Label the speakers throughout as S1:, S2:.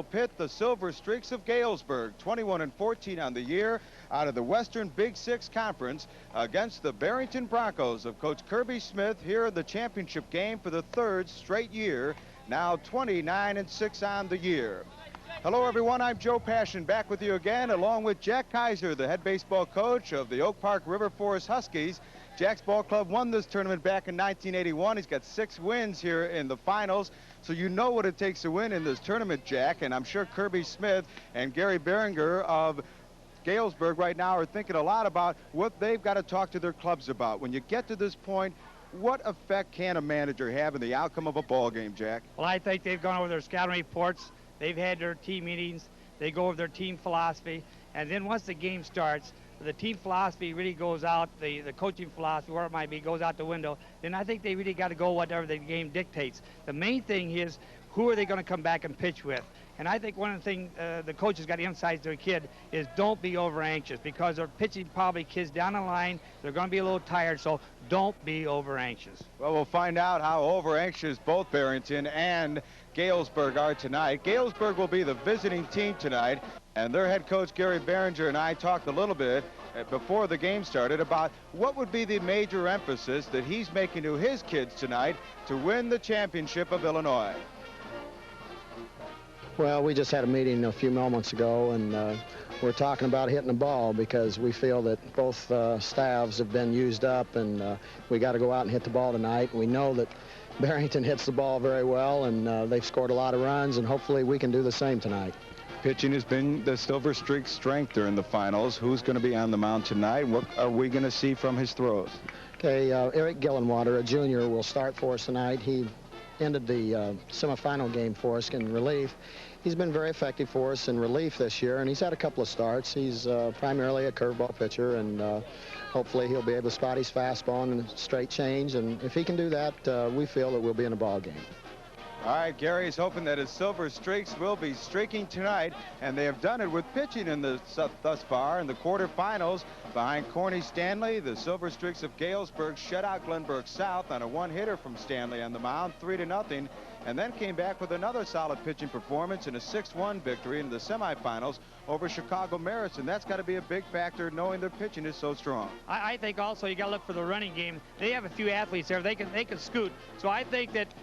S1: pit the Silver Streaks of Galesburg, 21-14 on the year out of the Western Big Six Conference against the Barrington Broncos of Coach Kirby Smith here in the championship game for the third straight year, now 29-6 on the year. Hello everyone, I'm Joe Passion back with you again along with Jack Kaiser, the head baseball coach of the Oak Park River Forest Huskies. Jack's ball club won this tournament back in 1981. He's got 6 wins here in the finals. So you know what it takes to win in this tournament, Jack. And I'm sure Kirby Smith and Gary Beringer of Galesburg right now are thinking a lot about what they've got to talk to their clubs about. When you get to this point, what effect can a manager have in the outcome of a ball game, Jack?
S2: Well, I think they've gone over their scouting reports. They've had their team meetings. They go over their team philosophy. And then once the game starts, the team philosophy really goes out, the coaching philosophy, where it might be, goes out the window, then I think they really got to go whatever the game dictates. The main thing is, who are they going to come back and pitch with? And I think one of the things the coaches got to emphasize to their kid is don't be over anxious, because they're pitching probably kids down the line. They're going to be a little tired, so don't be over anxious.
S1: Well, we'll find out how over anxious both Barrington and Galesburg are tonight. Galesburg will be the visiting team tonight, and their head coach Gary Beringer and I talked a little bit before the game started about what would be the major emphasis that he's making to his kids tonight to win the championship of Illinois.
S3: Well, we just had a meeting a few moments ago, and we're talking about hitting the ball because we feel that both staffs have been used up, and we got to go out and hit the ball tonight. We know that Barrington hits the ball very well, and they've scored a lot of runs, and hopefully we can do the same tonight.
S1: Pitching has been the Silver Streak's strength during the finals. Who's going to be on the mound tonight? What are we going to see from his throws?
S3: Okay, Eric Gillenwater, a junior, will start for us tonight. He ended the semifinal game for us in relief. He's been very effective for us in relief this year, and he's had a couple of starts. He's primarily a curveball pitcher, and hopefully he'll be able to spot his fastball and straight change, and if he can do that, we feel that we'll be in a ball game.
S1: All right, Gary's hoping that his Silver Streaks will be streaking tonight, and they have done it with pitching in the thus far in the quarterfinals. Behind Corny Stanley, the Silver Streaks of Galesburg shut out Glenburg South on a one-hitter from Stanley on the mound, 3-0, and then came back with another solid pitching performance in a 6-1 victory in the semifinals over Chicago Merits, and that's got to be a big factor knowing their pitching is so strong.
S2: I think also you got to look for the running game. They have a few athletes there. They can scoot. So I think that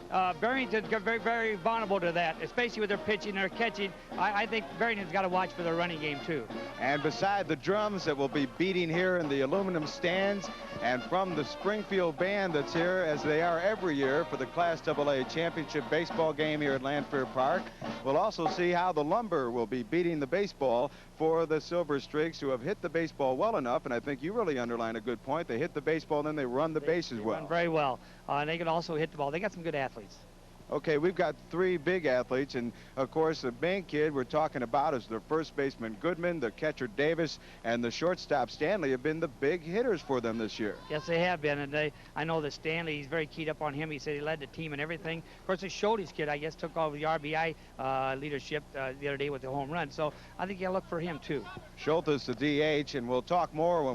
S2: Barrington's very, very vulnerable to that, especially with their pitching, their catching. I think Barrington's got to watch for their running game too.
S1: And beside the drums that will be beating here in the aluminum stands, and from the Springfield band that's here, as they are every year for the Class AA Championship baseball game here at Landfair Park, we'll also see how the lumber will be beating the baseball for the Silver Streaks, who have hit the baseball well enough, and I think you really underline a good point. They hit the baseball, and then they run the bases well.
S2: Run very well. And they can also hit the ball. They got some good athletes.
S1: Okay, we've got 3 big athletes, and of course the main kid we're talking about is their first baseman Goodman, the catcher Davis, and the shortstop Stanley have been the big hitters for them this year.
S2: Yes, they have been, and I know that Stanley, he's very keyed up on him. He said he led the team and everything. Of course, the Schultes kid, I guess, took over the RBI leadership the other day with the home run, so I think you got to look for him too.
S1: Schultes, the DH, and we'll talk more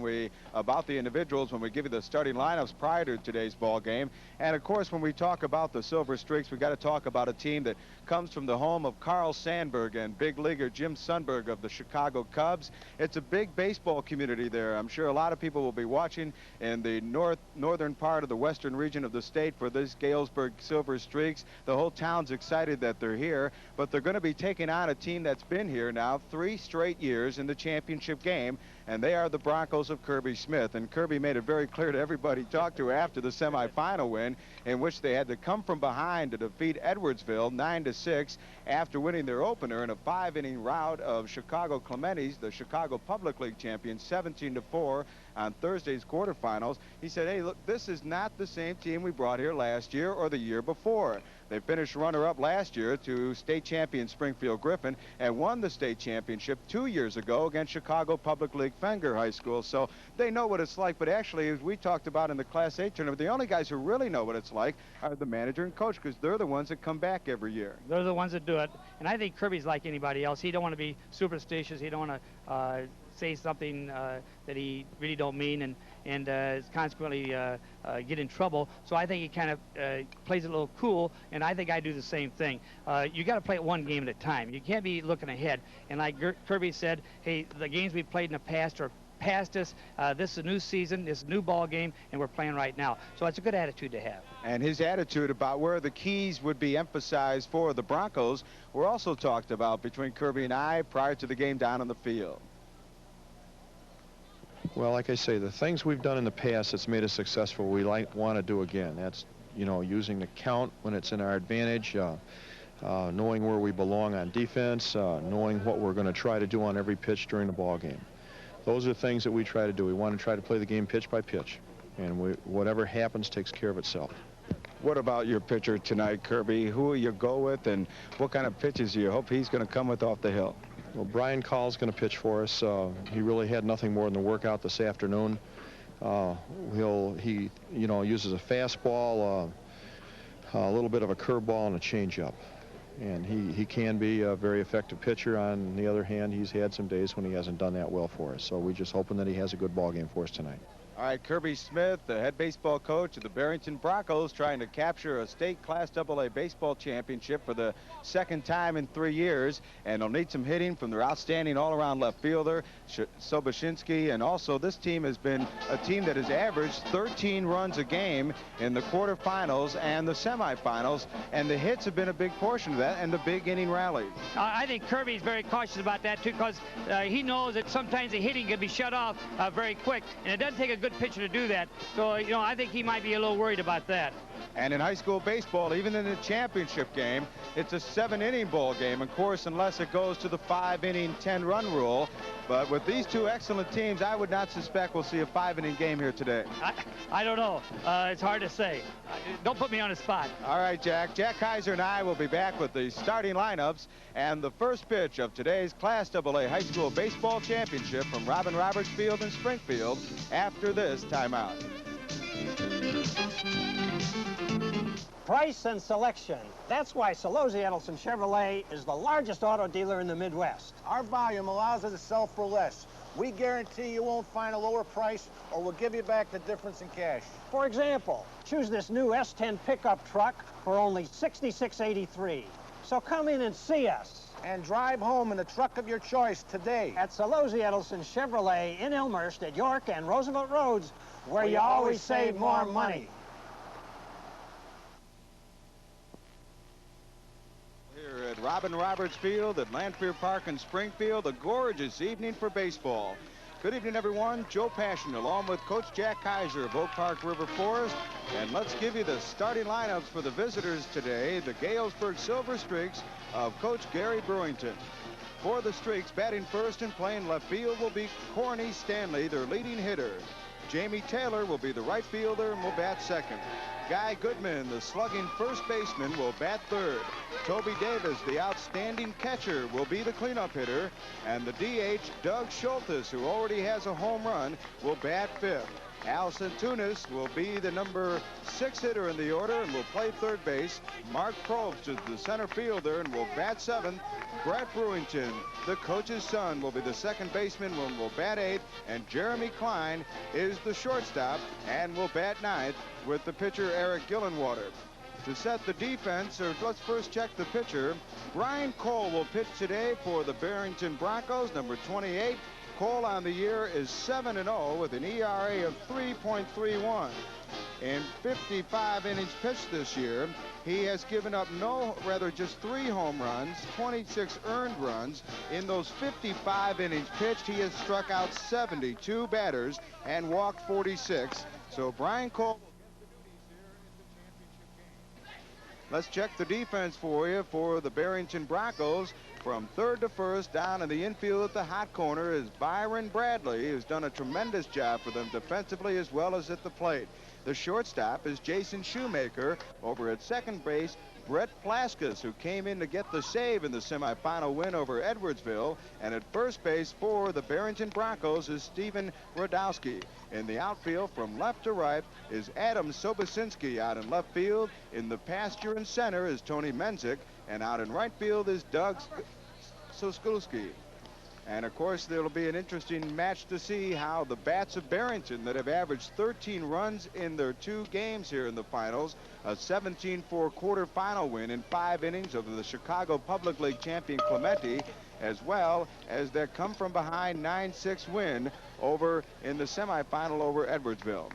S1: about the individuals when we give you the starting lineups prior to today's ball game. And of course, when we talk about the Silver Streaks, we got to talk about a team that comes from the home of Carl Sandberg and big leaguer Jim Sundberg of the Chicago Cubs. It's a big baseball community there. I'm sure a lot of people will be watching in the northern part of the western region of the state for this Galesburg Silver Streaks. The whole town's excited that they're here, but they're going to be taking on a team that's been here now 3 straight years in the championship game, and they are the Broncos of Kirby Smith. And Kirby made it very clear to everybody he talked to after the semifinal win, in which they had to come from behind to defeat Edwardsville 9-6 after winning their opener in a 5-inning rout of Chicago Clementes, the Chicago Public League champions, 17-4 on Thursday's quarterfinals. He said, hey, look, this is not the same team we brought here last year or the year before. They finished runner-up last year to state champion Springfield Griffin and won the state championship 2 years ago against Chicago Public League Fenger High School. So they know what it's like, but actually, as we talked about in the Class A tournament, the only guys who really know what it's like are the manager and coach, because they're the ones that come back every year.
S2: They're the ones that do it, and I think Kirby's like anybody else. He don't want to be superstitious. He don't want to say something that he really don't mean, and consequently get in trouble. So I think he kind of plays it a little cool, and I think I do the same thing. You got to play it one game at a time. You can't be looking ahead. And like Kirby said, hey, the games we played in the past are past us. This is a new season, this is a new ball game, and we're playing right now. So it's a good attitude to have.
S1: And his attitude about where the keys would be emphasized for the Broncos were also talked about between Kirby and I prior to the game down on the field.
S4: Well, like I say, the things we've done in the past that's made us successful, we want to do again. That's, you know, using the count when it's in our advantage, knowing where we belong on defense, knowing what we're going to try to do on every pitch during the ball game. Those are things that we try to do. We want to try to play the game pitch by pitch, and whatever happens takes care of itself.
S1: What about your pitcher tonight, Kirby? Who will you go with, and what kind of pitches do you hope he's going to come with off the hill?
S4: Well, Brian Call's going to pitch for us. He really had nothing more than the workout this afternoon. He uses a fastball, a little bit of a curveball, and a changeup. And he can be a very effective pitcher. On the other hand, he's had some days when he hasn't done that well for us. So we're just hoping that he has a good ball game for us tonight.
S1: All right, Kirby Smith, the head baseball coach of the Barrington Broncos, trying to capture a state Class AA baseball championship for the second time in 3 years. And they'll need some hitting from their outstanding all-around left fielder, Soboshinsky. And also, this team has been a team that has averaged 13 runs a game in the quarterfinals and the semifinals. And the hits have been a big portion of that, and the big inning rallies.
S2: I think Kirby's very cautious about that, too, because he knows that sometimes the hitting can be shut off very quick. And it doesn't take a good pitcher to do that. So, you know, I think he might be a little worried about that.
S1: And in high school baseball, even in the championship game, it's a 7-inning ball game, of course, unless it goes to the 5-inning, 10-run rule. But with these two excellent teams, I would not suspect we'll see a 5-inning game here today.
S2: I don't know. It's hard to say. Don't put me on the spot.
S1: All right, Jack. Jack Kaiser and I will be back with the starting lineups and the first pitch of today's Class AA High School Baseball Championship from Robin Roberts Field in Springfield after this timeout.
S5: Price and selection. That's why Solozzi Edelson Chevrolet is the largest auto dealer in the Midwest.
S6: Our volume allows us to sell for less. We guarantee you won't find a lower price, or we'll give you back the difference in cash.
S5: For example, choose this new S10 pickup truck for only $66.83. So come in and see us.
S6: And drive home in the truck of your choice today.
S5: At Solozzi Edelson Chevrolet in Elmhurst at York and Roosevelt Roads, where you always save more money.
S1: Here at Robin Roberts Field at Lanphier Park in Springfield, a gorgeous evening for baseball. Good evening, everyone. Joe Passion along with Coach Jack Kaiser of Oak Park River Forest. And let's give you the starting lineups for the visitors today, the Galesburg Silver Streaks of Coach Gary Brewington. For the Streaks, batting first and playing left field will be Corny Stanley, their leading hitter. Jamie Taylor will be the right fielder and will bat second. Guy Goodman, the slugging first baseman, will bat third. Toby Davis, the outstanding catcher, will be the cleanup hitter. And the DH, Doug Schultes, who already has a home run, will bat fifth. Al Santunis will be the number 6 hitter in the order and will play third base. Mark Probst is the center fielder and will bat seventh. Brett Brewington, the coach's son, will be the second baseman and will bat eighth. And Jeremy Klein is the shortstop and will bat ninth with the pitcher Eric Gillenwater. To set the defense, or let's first check the pitcher. Brian Cole will pitch today for the Barrington Broncos, number 28. Cole on the year is 7-0 with an ERA of 3.31. In 55 innings pitched this year, he has given up just 3 home runs, 26 earned runs. In those 55 innings pitched, he has struck out 72 batters and walked 46. So Brian Cole will get the duties here in the championship game. Let's check the defense for you for the Barrington Broncos. From third to first, down in the infield at the hot corner is Byron Bradley, who's done a tremendous job for them defensively as well as at the plate. The shortstop is Jason Shoemaker. Over at second base, Brett Plaskas, who came in to get the save in the semifinal win over Edwardsville. And at first base for the Barrington Broncos is Stephen Radowski. In the outfield from left to right is Adam Sobosinski. Out in left field in the pasture and center is Tony Menzik. And out in right field is Doug Soskulski. And of course, there'll be an interesting match to see how the bats of Barrington, that have averaged 13 runs in their 2 games here in the finals, a 17-4 quarterfinal win in 5 innings over the Chicago Public League champion Clemente, as well as their come from behind 9-6 win over in the semifinal over Edwardsville.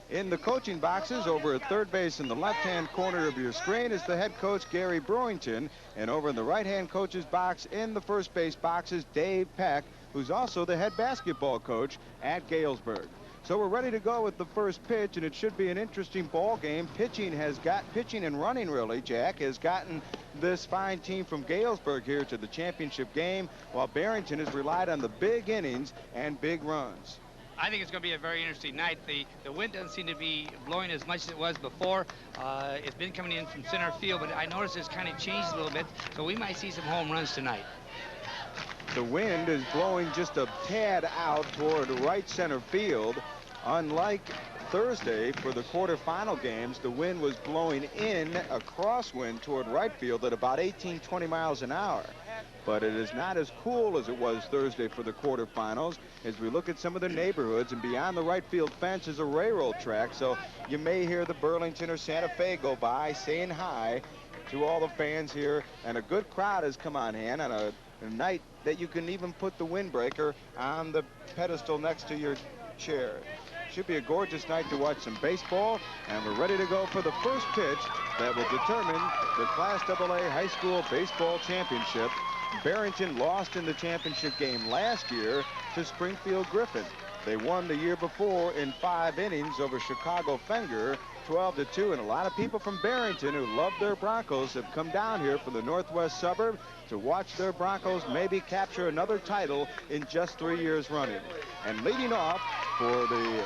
S1: In the coaching boxes, over at third base in the left-hand corner of your screen, is the head coach, Gary Brewington. And over in the right-hand coach's box in the first base box is Dave Peck, who's also the head basketball coach at Galesburg. So we're ready to go with the first pitch, and it should be an interesting ball game. Pitching and running, really, Jack, has gotten this fine team from Galesburg here to the championship game, while Barrington has relied on the big innings and big runs.
S2: I think it's going to be a very interesting night. The wind doesn't seem to be blowing as much as it was before. It's been coming in from center field, but I noticed it's kind of changed a little bit, so we might see some home runs tonight.
S1: The wind is blowing just a tad out toward right center field. Unlike Thursday for the quarterfinal games, the wind was blowing in a crosswind toward right field at about 18-20 miles an hour. But it is not as cool as it was Thursday for the quarterfinals. As we look at some of the neighborhoods, and beyond the right field fence is a railroad track, so you may hear the Burlington or Santa Fe go by saying hi to all the fans here. And a good crowd has come on hand on a night that you can even put the windbreaker on the pedestal next to your chair. Should be a gorgeous night to watch some baseball, and we're ready to go for the first pitch that will determine the Class AA High School Baseball Championship. Barrington lost in the championship game last year to Springfield Griffin. They won the year before in 5 innings over Chicago Fenger, 12-2, and a lot of people from Barrington who love their Broncos have come down here from the northwest suburb to watch their Broncos maybe capture another title in just 3 years running. And leading off for the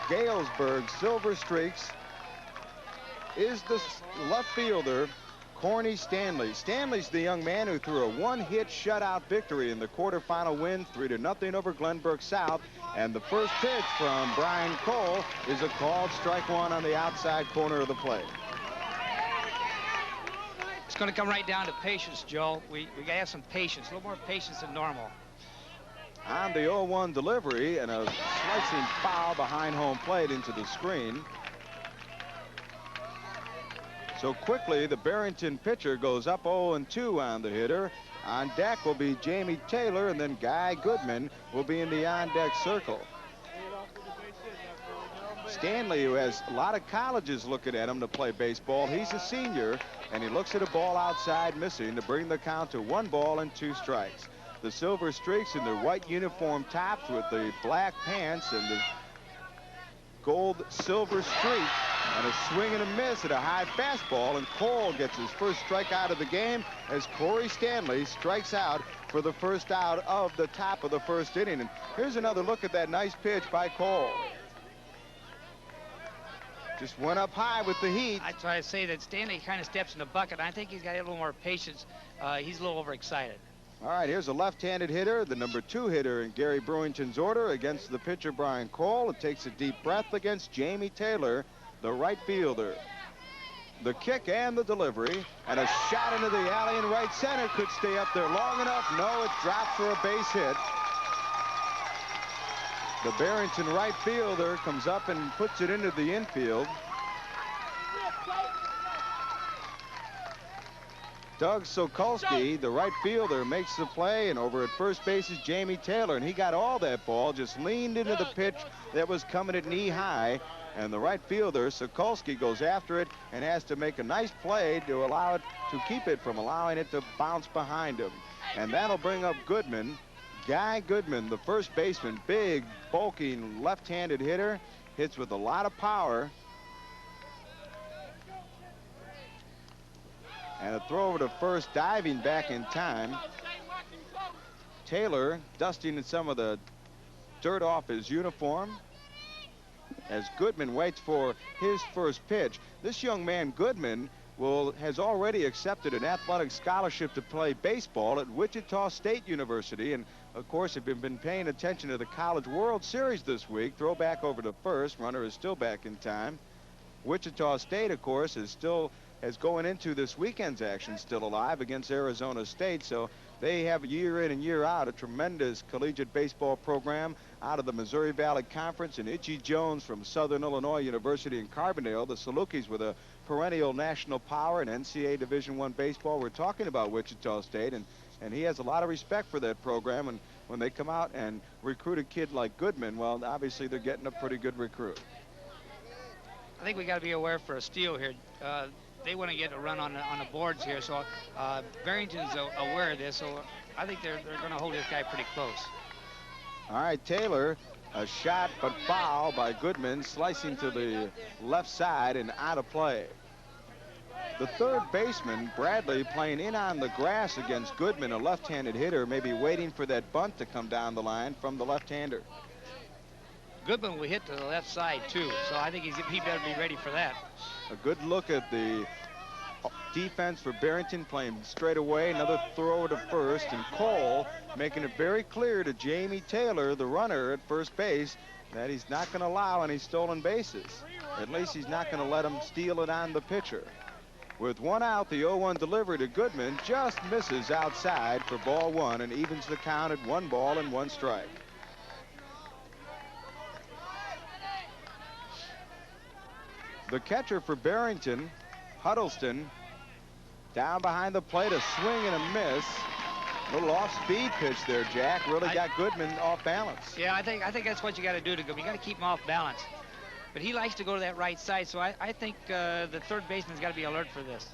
S1: Galesburg Silver Streaks is the left fielder, Corny Stanley. Stanley's the young man who threw a 1-hit shutout victory in the quarterfinal win, 3-0 over Glenbrook South. And the first pitch from Brian Cole is a called strike 1 on the outside corner of the plate.
S2: It's going to come right down to patience, Joe. We got to have some patience, a little more patience than normal.
S1: On the 0-1 delivery, and a slicing foul behind home plate into the screen. So quickly, the Barrington pitcher goes up 0-2 on the hitter. On deck will be Jamie Taylor, and then Guy Goodman will be in the on-deck circle. Stanley, who has a lot of colleges looking at him to play baseball, he's a senior, and he looks at a ball outside missing to bring the count to 1 ball and 2 strikes. The Silver Streaks in their white uniform tops with the black pants and the gold silver streak, and a swing and a miss at a high fastball, and Cole gets his first strikeout of the game as Corey Stanley strikes out for the first out of the top of the first inning. And here's another look at that nice pitch by Cole. Just went up high with the heat.
S2: That's why I say that Stanley kind of steps in the bucket. I think he's got a little more patience. He's a little overexcited.
S1: All right, here's a left-handed hitter, the number 2 hitter in Gary Brewington's order against the pitcher Brian Cole. It takes a deep breath against Jamie Taylor, the right fielder. The kick and the delivery, and a shot into the alley in right center. Could stay up there long enough. No, it drops for a base hit. The Barrington right fielder comes up and puts it into the infield. Doug Sokolsky, the right fielder, makes the play, and over at first base is Jamie Taylor, and he got all that ball, just leaned into the pitch that was coming at knee high, and the right fielder, Sokolsky, goes after it and has to make a nice play to allow it, to keep it from allowing it to bounce behind him. And that'll bring up Goodman. Guy Goodman, the first baseman, big, bulking, left-handed hitter, hits with a lot of power. And a throw over to first, diving back in time. Taylor dusting some of the dirt off his uniform as Goodman waits for his first pitch. This young man, Goodman, has already accepted an athletic scholarship to play baseball at Wichita State University. And, of course, if you've been paying attention to the College World Series this week, throw back over to first. Runner is still back in time. Wichita State, of course, is still as going into this weekend's action still alive against Arizona State. So they have year in and year out a tremendous collegiate baseball program out of the Missouri Valley Conference, and Itchy Jones from Southern Illinois University in Carbondale. The Salukis with a perennial national power in NCAA Division I baseball. We're talking about Wichita State, and he has a lot of respect for that program. And when they come out and recruit a kid like Goodman, well, obviously they're getting a pretty good recruit.
S2: I think we got to be aware for a steal here. They want to get a run on the boards here, so Barrington's aware of this, so I think they're going to hold this guy pretty close.
S1: All right, Taylor, a shot but foul by Goodman, slicing to the left side and out of play. The third baseman, Bradley, playing in on the grass against Goodman, a left-handed hitter, maybe waiting for that bunt to come down the line from the left-hander.
S2: Goodman will hit to the left side, too, so I think he better be ready for that.
S1: A good look at the defense for Barrington, playing straight away. Another throw to first, and Cole making it very clear to Jamie Taylor, the runner at first base, that he's not going to allow any stolen bases. At least he's not going to let him steal it on the pitcher. With one out, the 0-1 delivery to Goodman just misses outside for ball one and evens the count at 1 ball and 1 strike. The catcher for Barrington, Huddleston, down behind the plate, a swing and a miss. A little off-speed pitch there, Jack. Really got Goodman off balance.
S2: Yeah, I think that's what you got to do to Goodman. You got to keep him off balance. But he likes to go to that right side, so I think the third baseman's got to be alert for this.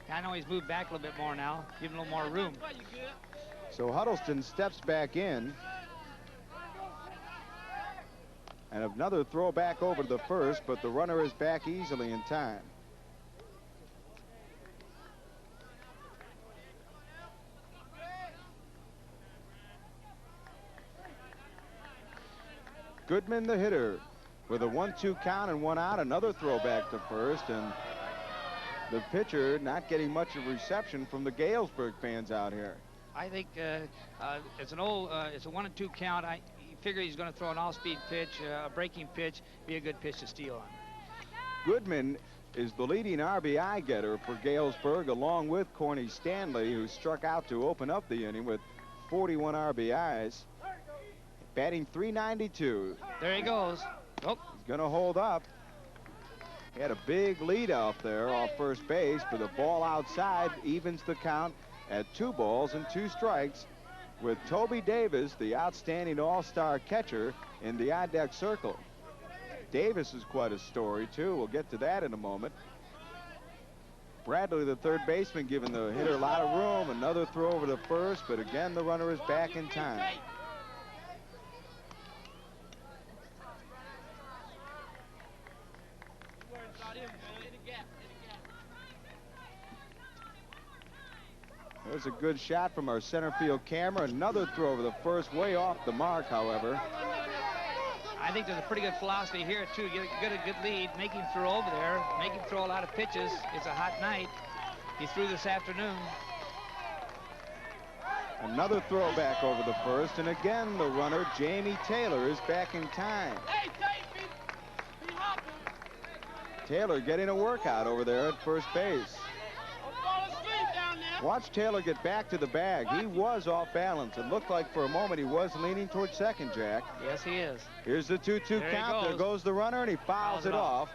S2: I know he's moved back a little bit more now, give him a little more room.
S1: So Huddleston steps back in. And another throw back over to the first, but the runner is back easily in time. Goodman, the hitter, with a 1-2 count and 1 out. Another throw back to first, and the pitcher not getting much of reception from the Galesburg fans out here.
S2: I think it's a 1-2 count. I figure he's going to throw an off-speed pitch, a breaking pitch, be a good pitch to steal on.
S1: Goodman is the leading RBI getter for Galesburg, along with Corny Stanley, who struck out to open up the inning with 41 RBIs. Batting .392.
S2: There he goes. Oh.
S1: He's going to hold up. He had a big lead out there off first base, but the ball outside evens the count at 2 balls and 2 strikes, with Toby Davis, the outstanding all-star catcher, in the on-deck circle. Davis is quite a story, too. We'll get to that in a moment. Bradley, the third baseman, giving the hitter a lot of room. Another throw over to first, but again, the runner is back in time. There's a good shot from our center field camera. Another throw over the first, way off the mark, however.
S2: I think there's a pretty good philosophy here, too. Get a good lead, make him throw over there, make him throw a lot of pitches. It's a hot night. He threw this afternoon.
S1: Another throw back over the first, and again, the runner, Jamie Taylor, is back in time. Taylor getting a workout over there at first base. Watch Taylor get back to the bag. He was off balance. It looked like for a moment he was leaning towards second, Jack.
S2: Yes, he is.
S1: Here's the 2-2 count. There goes the runner, and he fouls it off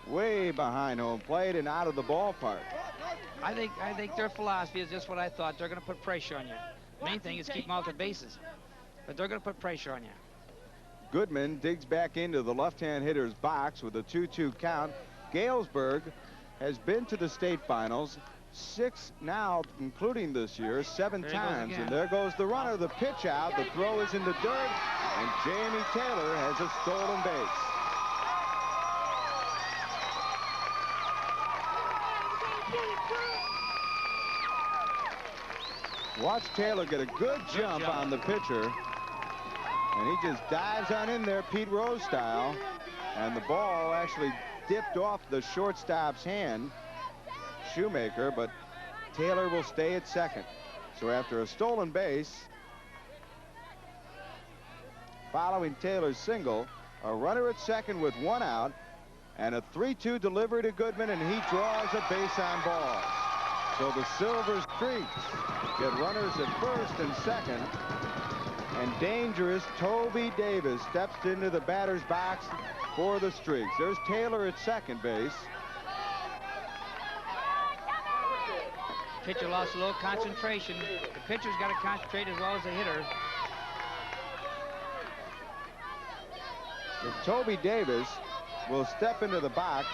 S1: way behind home plate and out of the ballpark.
S2: I think their philosophy is just what I thought. They're going to put pressure on you. Main thing is keep them off the bases. But they're going to put pressure on you.
S1: Goodman digs back into the left-hand hitter's box with a 2-2 count. Galesburg has been to the state finals 6 now, including this year, 7 times. And there goes the runner, the pitch out, the throw is in the dirt, and Jamie Taylor has a stolen base. Watch Taylor get a good jump on the pitcher, and he just dives on in there, Pete Rose style, and the ball actually dipped off the shortstop's hand, Shoemaker, but Taylor will stay at second. So after a stolen base, following Taylor's single, a runner at second with 1 out, And a 3-2 delivery to Goodman, and he draws a base on balls. So the Silver Streaks get runners at first and second. And dangerous Toby Davis steps into the batter's box for the Streaks. There's Taylor at second base.
S2: Pitcher lost a little concentration. The pitcher's got to concentrate as well as the hitter.
S1: So Toby Davis will step into the box.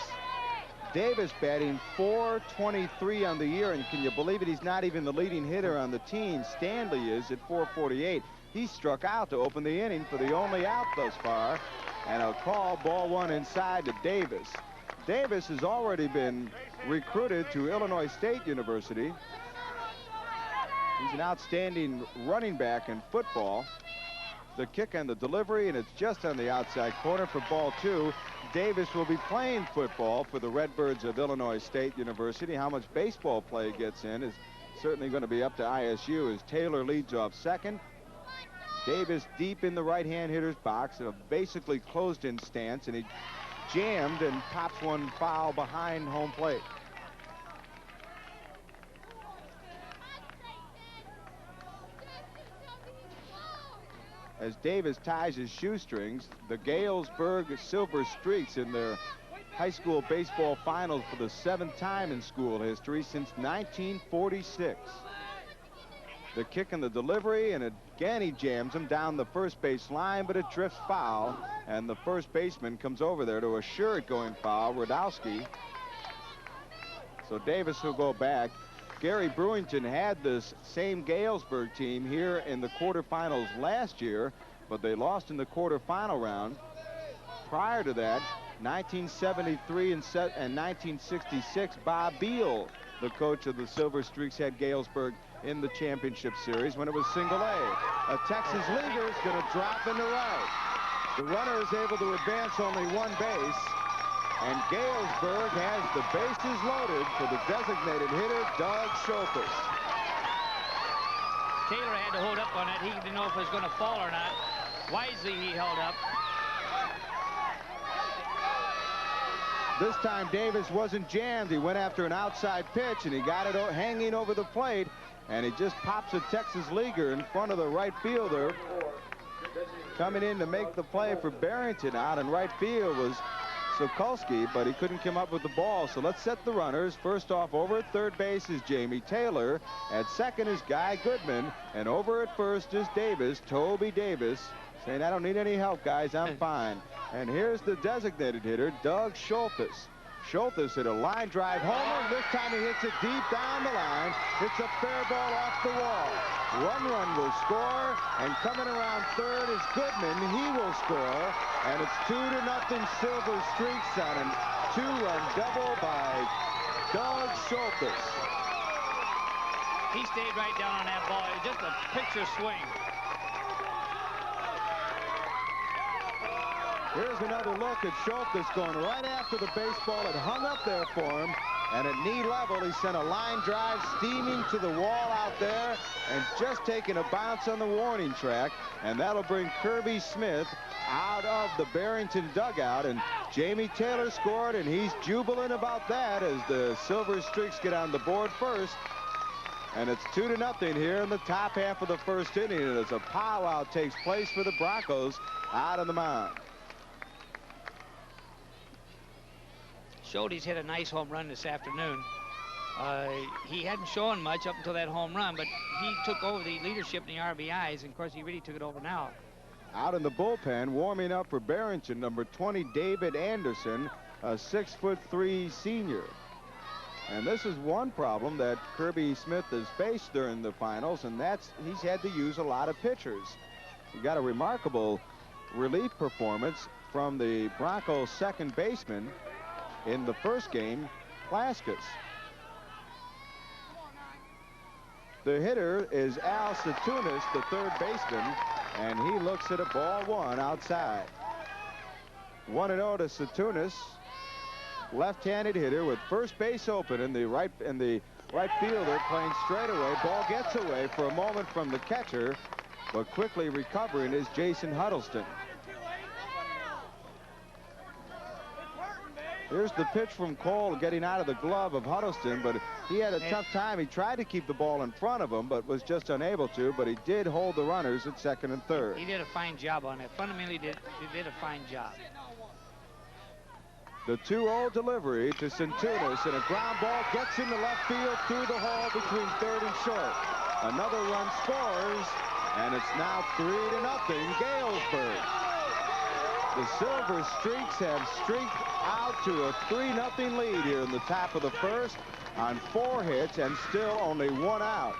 S1: Davis batting .423 on the year, and can you believe it? He's not even the leading hitter on the team. Stanley is at .448. He struck out to open the inning for the only out thus far, and a call, ball one inside to Davis. Davis has already been recruited to Illinois State University. He's an outstanding running back in football. The kick and the delivery, and it's just on the outside corner for ball two. Davis will be playing football for the Redbirds of Illinois State University. How much baseball play gets in is certainly going to be up to ISU as Taylor leads off second. Davis deep in the right-hand hitter's box in a basically closed-in stance, and he jammed and pops one foul behind home plate. As Davis ties his shoestrings, the Galesburg Silver Streaks in their high school baseball finals for the 7th time in school history since 1946. The kick and the delivery, and again he jams him down the first base line, but it drifts foul, and the first baseman comes over there to assure it going foul, Radowski. So Davis will go back. Gary Brewington had this same Galesburg team here in the quarterfinals last year, but they lost in the quarterfinal round. Prior to that, 1973 and 1966, Bob Beal, the coach of the Silver Streaks, had Galesburg in the championship series when it was single A. A Texas leaguer is going to drop into right. The runner is able to advance only one base, and Galesburg has the bases loaded for the designated hitter, Doug Schultes.
S2: Taylor had to hold up on it. He didn't know if it was going to fall or not. Wisely, he held up.
S1: This time Davis wasn't jammed. He went after an outside pitch, and he got it hanging over the plate, and he just pops a Texas leaguer in front of the right fielder. Coming in to make the play for Barrington out in right field was Sokolsky, but he couldn't come up with the ball. So let's set the runners. First off, over at third base is Jamie Taylor. At second is Guy Goodman, and over at first is Davis, Toby Davis, saying, I don't need any help, guys, I'm fine. And here's the designated hitter, Doug Schultes. Schultes hit a line drive homer. This time he hits it deep down the line. It's a fair ball off the wall. Run will score, and coming around third is Goodman. He will score, and it's 2-0 Silver Streaks on a 2-run double by Doug Schultes.
S2: He stayed right down on that ball. It was just a picture swing.
S1: Here's another look at Schultes going right after the baseball. It hung up there for him, and at knee level he sent a line drive steaming to the wall out there and just taking a bounce on the warning track, and that'll bring Kirby Smith out of the Barrington dugout, and Jamie Taylor scored, and he's jubilant about that as the Silver Streaks get on the board first. And it's 2-0 here in the top half of the first inning, and as a powwow takes place for the Broncos out on the mound.
S2: Schultes hit a nice home run this afternoon. He hadn't shown much up until that home run, but he took over the leadership in the RBIs, and of course he really took it over now.
S1: Out in the bullpen, warming up for Barrington, number 20, David Anderson, a 6'3" senior. And this is one problem that Kirby Smith has faced during the finals, and that's he's had to use a lot of pitchers. He got a remarkable relief performance from the Broncos' second baseman in the first game, Plaskus. The hitter is Al Satunis, the third baseman, and he looks at a ball one outside. 1-0 to Satunis, left-handed hitter with first base open, and the right fielder playing straight away. Ball gets away for a moment from the catcher, but quickly recovering is Jason Huddleston. Here's the pitch from Cole getting out of the glove of Huddleston, but he had a tough time. He tried to keep the ball in front of him, but was just unable to. But he did hold the runners at second and third.
S2: He did a fine job on it. Fundamentally, he did a fine job.
S1: The 2-0 delivery to Centunas, and a ground ball gets into left field through the hole between third and short. Another run scores, and it's now 3-0 Galesburg. The Silver Streaks have streaked out to a 3-0 lead here in the top of the first on 4 hits and still only 1 out.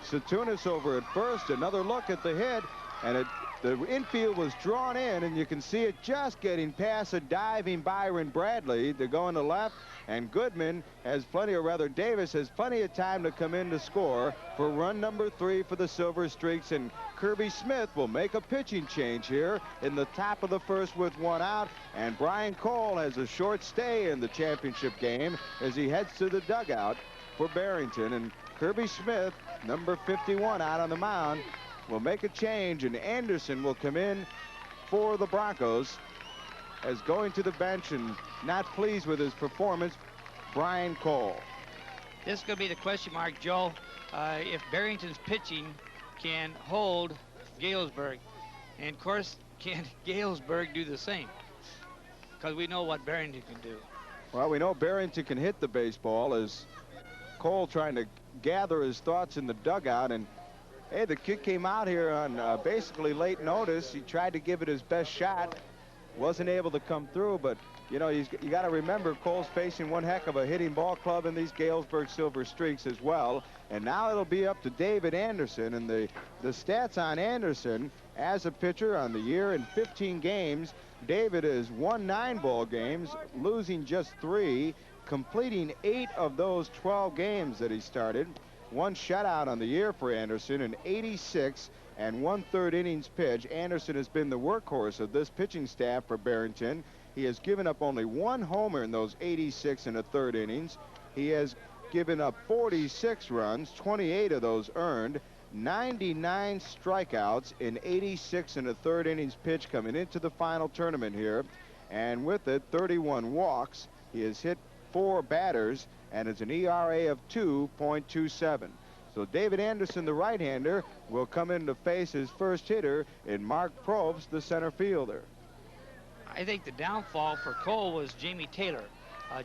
S1: Centunas over at first. Another look at the hit, and the infield was drawn in, and you can see it just getting past a diving Byron Bradley to go in the left, and Goodman has plenty, or rather Davis has plenty of time to come in to score for run number 3 for the Silver Streaks, and Kirby Smith will make a pitching change here in the top of the first with 1 out, and Brian Cole has a short stay in the championship game as he heads to the dugout for Barrington, and Kirby Smith, number 51, out on the mound, will make a change, and Anderson will come in for the Broncos as going to the bench and not pleased with his performance, Brian Cole.
S2: This is going to be the question mark, Joe. If Barrington's pitching can hold Galesburg, and of course, can Galesburg do the same? Because we know what Barrington can do.
S1: Well, we know Barrington can hit the baseball, as Cole trying to gather his thoughts in the dugout. And hey, the kid came out here on basically late notice. He tried to give it his best shot, wasn't able to come through, but you know, you got to remember Cole's facing one heck of a hitting ball club in these Galesburg Silver Streaks as well. And now it'll be up to David Anderson, and the stats on Anderson as a pitcher on the year: in 15 games, David has won 9 ball games, losing just 3, completing 8 of those 12 games that he started. 1 shutout on the year for Anderson, in 86 and 1/3 innings pitched. Anderson has been the workhorse of this pitching staff for Barrington. He has given up only 1 homer in those 86 and 1/3 innings. He has given up 46 runs, 28 of those earned, 99 strikeouts in 86 and 1/3 innings pitched coming into the final tournament here. And with it, 31 walks. He has hit 4 batters, and it's an ERA of 2.27. So David Anderson, the right-hander, will come in to face his first hitter in Mark Probst, the center fielder.
S2: I think the downfall for Cole was Jamie Taylor.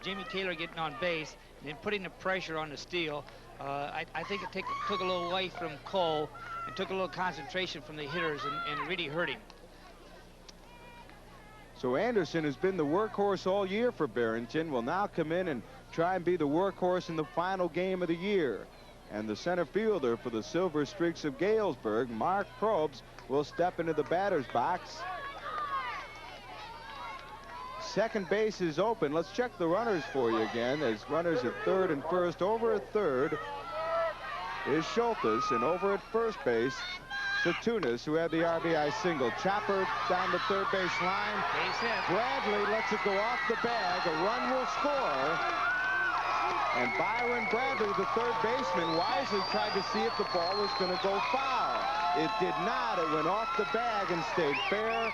S2: Jamie Taylor getting on base and then putting the pressure on the steal. I think it took a little away from Cole and took a little concentration from the hitters and really hurt him.
S1: So Anderson has been the workhorse all year for Barrington, will now come in and try and be the workhorse in the final game of the year. And the center fielder for the Silver Streaks of Galesburg, Mark Probst, will step into the batter's box. Second base is open. Let's check the runners for you again. There's runners at third and first. Over at third is Schultes, and over at first base, Centunas, who had the RBI single. Chopper down the third base line.
S2: Base hit.
S1: Bradley lets it go off the bag. A run will score. And Byron Bradley, the third baseman, wisely tried to see if the ball was going to go foul. It did not. It went off the bag and stayed fair.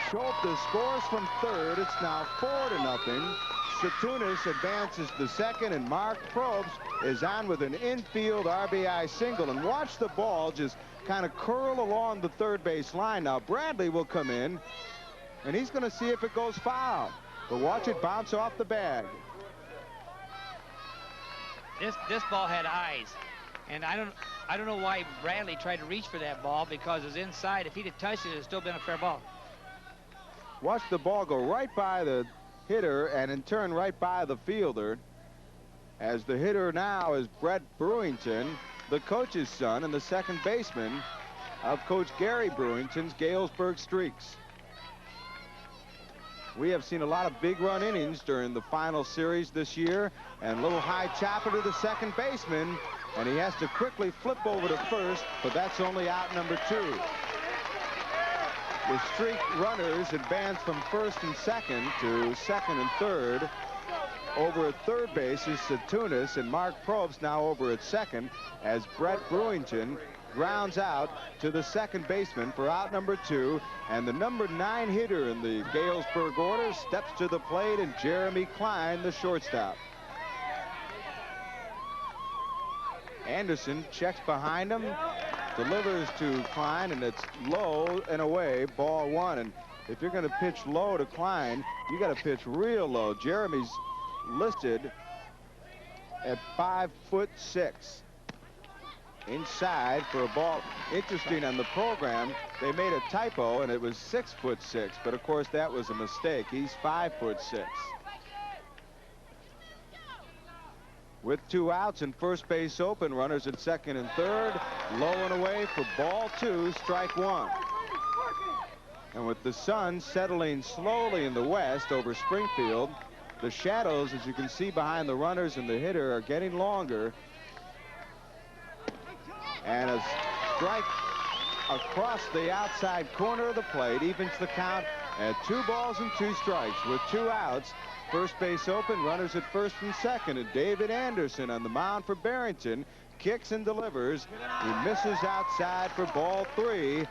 S1: Schultes scores from third. It's now 4-0. Centunas advances to second, and Mark Probst is on with an infield RBI single. And watch the ball just kind of curl along the third base line. Now Bradley will come in, and he's going to see if it goes foul. But watch it bounce off the bag.
S2: This ball had eyes, and I don't know why Bradley tried to reach for that ball, because it's inside. If he'd have touched it, it'd still been a fair ball.
S1: Watch the ball go right by the hitter and in turn right by the fielder, as the hitter now is Brett Brewington, the coach's son and the second baseman of Coach Gary Brewington's Galesburg Streaks. We have seen a lot of big run innings during the final series this year, and a little high chopper to the second baseman, and he has to quickly flip over to first, but that's only out number 2. The Streak runners advance from first and second to second and third. Over at third base is Centunas, and Mark Probst now over at second, as Brett Brewington grounds out to the second baseman for out number 2, and the number 9 hitter in the Galesburg order steps to the plate, and Jeremy Klein, the shortstop. Anderson checks behind him, delivers to Klein, and it's low and away, ball 1. And if you're going to pitch low to Klein, you got to pitch real low. Jeremy's listed at 5'6" inside for a ball. Interesting, on the program they made a typo and it was 6'6", but of course that was a mistake. He's 5'6". With 2 outs and first base open, runners at second and third, low and away for ball 2, strike 1. And with the sun settling slowly in the west over Springfield, the shadows, as you can see behind the runners and the hitter, are getting longer. And a strike across the outside corner of the plate evens the count at 2 balls and 2 strikes. With 2 outs, first base open, runners at first and second, and David Anderson on the mound for Barrington kicks and delivers. He misses outside for ball 3.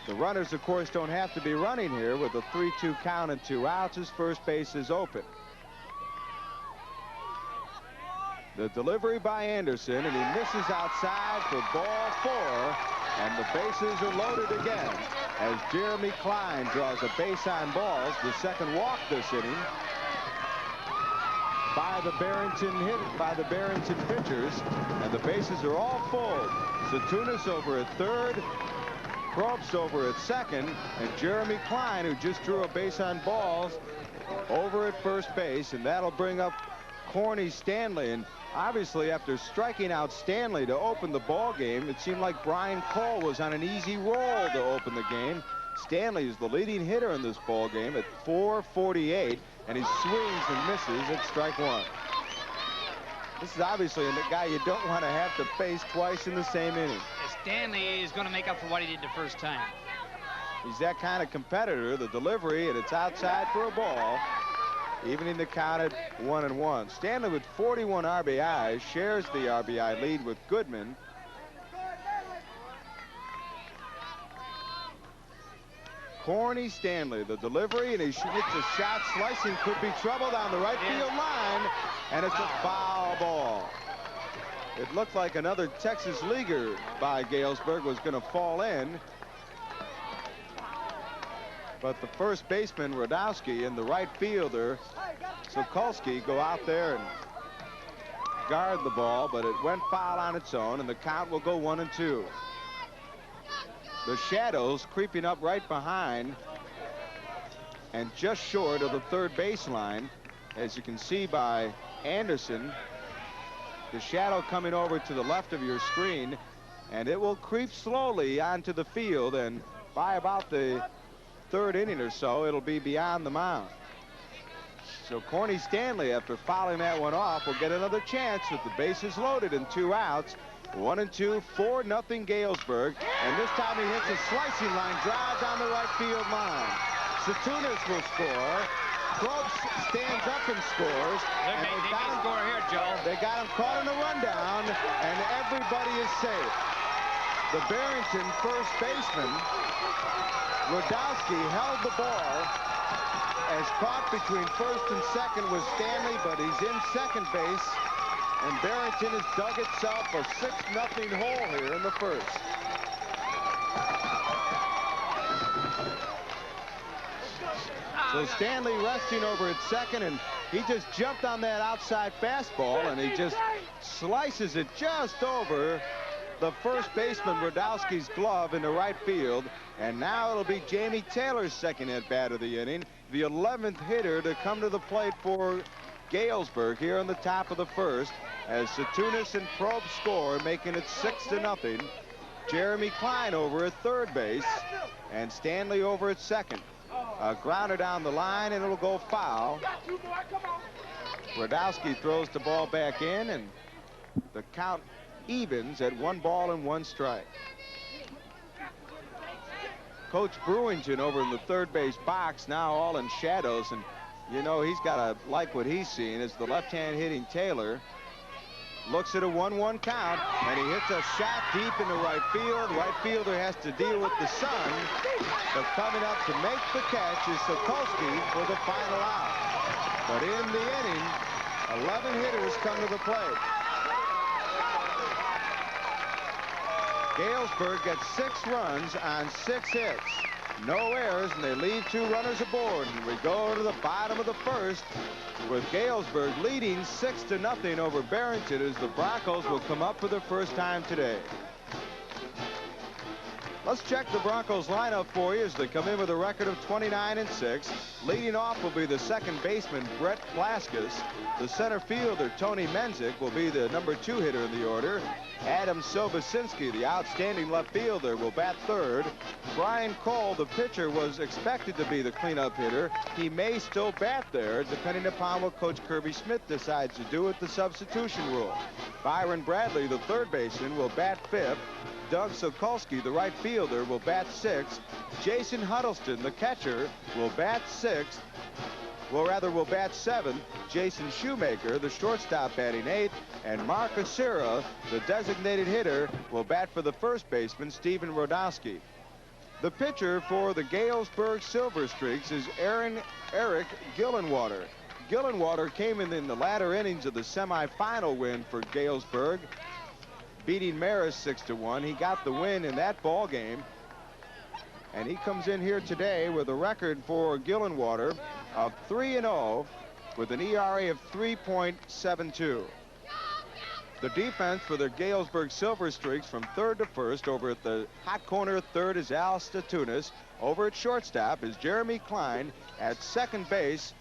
S1: The runners, of course, don't have to be running here with a 3-2 count and 2 outs as first base is open. The delivery by Anderson, and he misses outside for ball 4, and the bases are loaded again as Jeremy Klein draws a base on balls, the second walk this inning by the Barrington pitchers, and the bases are all full. Satunis over at third, Probst over at second, and Jeremy Klein, who just drew a base on balls, over at first base, and that'll bring up Corny Stanley. And obviously, after striking out Stanley to open the ball game, it seemed like Brian Cole was on an easy roll to open the game. Stanley is the leading hitter in this ball game at .448, and he swings and misses at strike 1. This is obviously a guy you don't want to have to face twice in the same inning.
S2: Stanley is going to make up for what he did the first time.
S1: He's that kind of competitor. The delivery, and it's outside for a ball, evening the count at 1-1. Stanley with 41 RBIs shares the RBI lead with Goodman. Corny Stanley, the delivery, and he hits a shot slicing, could be trouble down the right field line, and it's a foul ball. It looked like another Texas leaguer by Galesburg was going to fall in, but the first baseman Radowski and the right fielder Sokolsky go out there and guard the ball, but it went foul on its own, and the count will go 1-2. The shadows creeping up right behind and just short of the third baseline, as you can see by Anderson. The shadow coming over to the left of your screen, and it will creep slowly onto the field, and by about the third inning or so, it'll be beyond the mound. So Corny Stanley, after fouling that one off, will get another chance with the bases loaded and 2 outs. 1-2, 4-0 Galesburg, and this time he hits a slicing line drive down the right field line. Satunis will score. Probst stands up and scores.
S2: They got him score here, Joe.
S1: They got him caught in a rundown, and everybody is safe. The Barrington first baseman, Radowski, held the ball as caught between first and second was Stanley, but he's in second base, and Barrington has dug itself a 6-0 hole here in the first. So Stanley resting over at second, and he just jumped on that outside fastball, and he just slices it just over the first baseman Radowski's glove in the right field. And now it'll be Jamie Taylor's second at-bat of the inning, the 11th hitter to come to the plate for Galesburg here on the top of the first, as Satunis and Probst score, making it 6-0. Jeremy Klein over at third base, and Stanley over at second. Grounder down the line, and it'll go foul. Radowski throws the ball back in, and the count evens at 1 ball and 1 strike. Coach Brewington over in the third base box, now all in shadows, and you know he's got to like what he's seeing as the left-hand hitting Taylor looks at a 1-1 count, and he hits a shot deep into right field. Right fielder has to deal with the sun, but coming up to make the catch is Sokolsky for the final out. But in the inning, 11 hitters come to the plate. Galesburg gets 6 runs on 6 hits. No errors, and they leave 2 runners aboard. And we go to the bottom of the first with Galesburg leading 6-0 over Barrington as the Broncos will come up for the first time today. Let's check the Broncos lineup for you as they come in with a record of 29-6. Leading off will be the second baseman, Brett Plaskus. The center fielder, Tony Menzik, will be the number 2 hitter in the order. Adam Sobocinski, the outstanding left fielder, will bat third. Brian Cole, the pitcher, was expected to be the cleanup hitter. He may still bat there, depending upon what Coach Kirby Smith decides to do with the substitution rule. Byron Bradley, the third baseman, will bat fifth. Doug Sokolsky, the right fielder, will bat sixth. Jason Huddleston, the catcher, will bat sixth. Will bat seventh. Jason Shoemaker, the shortstop, batting eighth. And Mark Asira, the designated hitter, will bat for the first baseman, Stephen Rodowski. The pitcher for the Galesburg Silver Streaks is Eric Gillenwater. Gillenwater came in the latter innings of the semifinal win for Galesburg, beating Maris 6-1. He got the win in that ball game, and he comes in here today with a record for Gillenwater of 3-0 with an ERA of 3.72. The defense for the Galesburg Silver Streaks from third to first. Over at the hot corner at third is Al Statunas. Over at shortstop is Jeremy Klein. At second base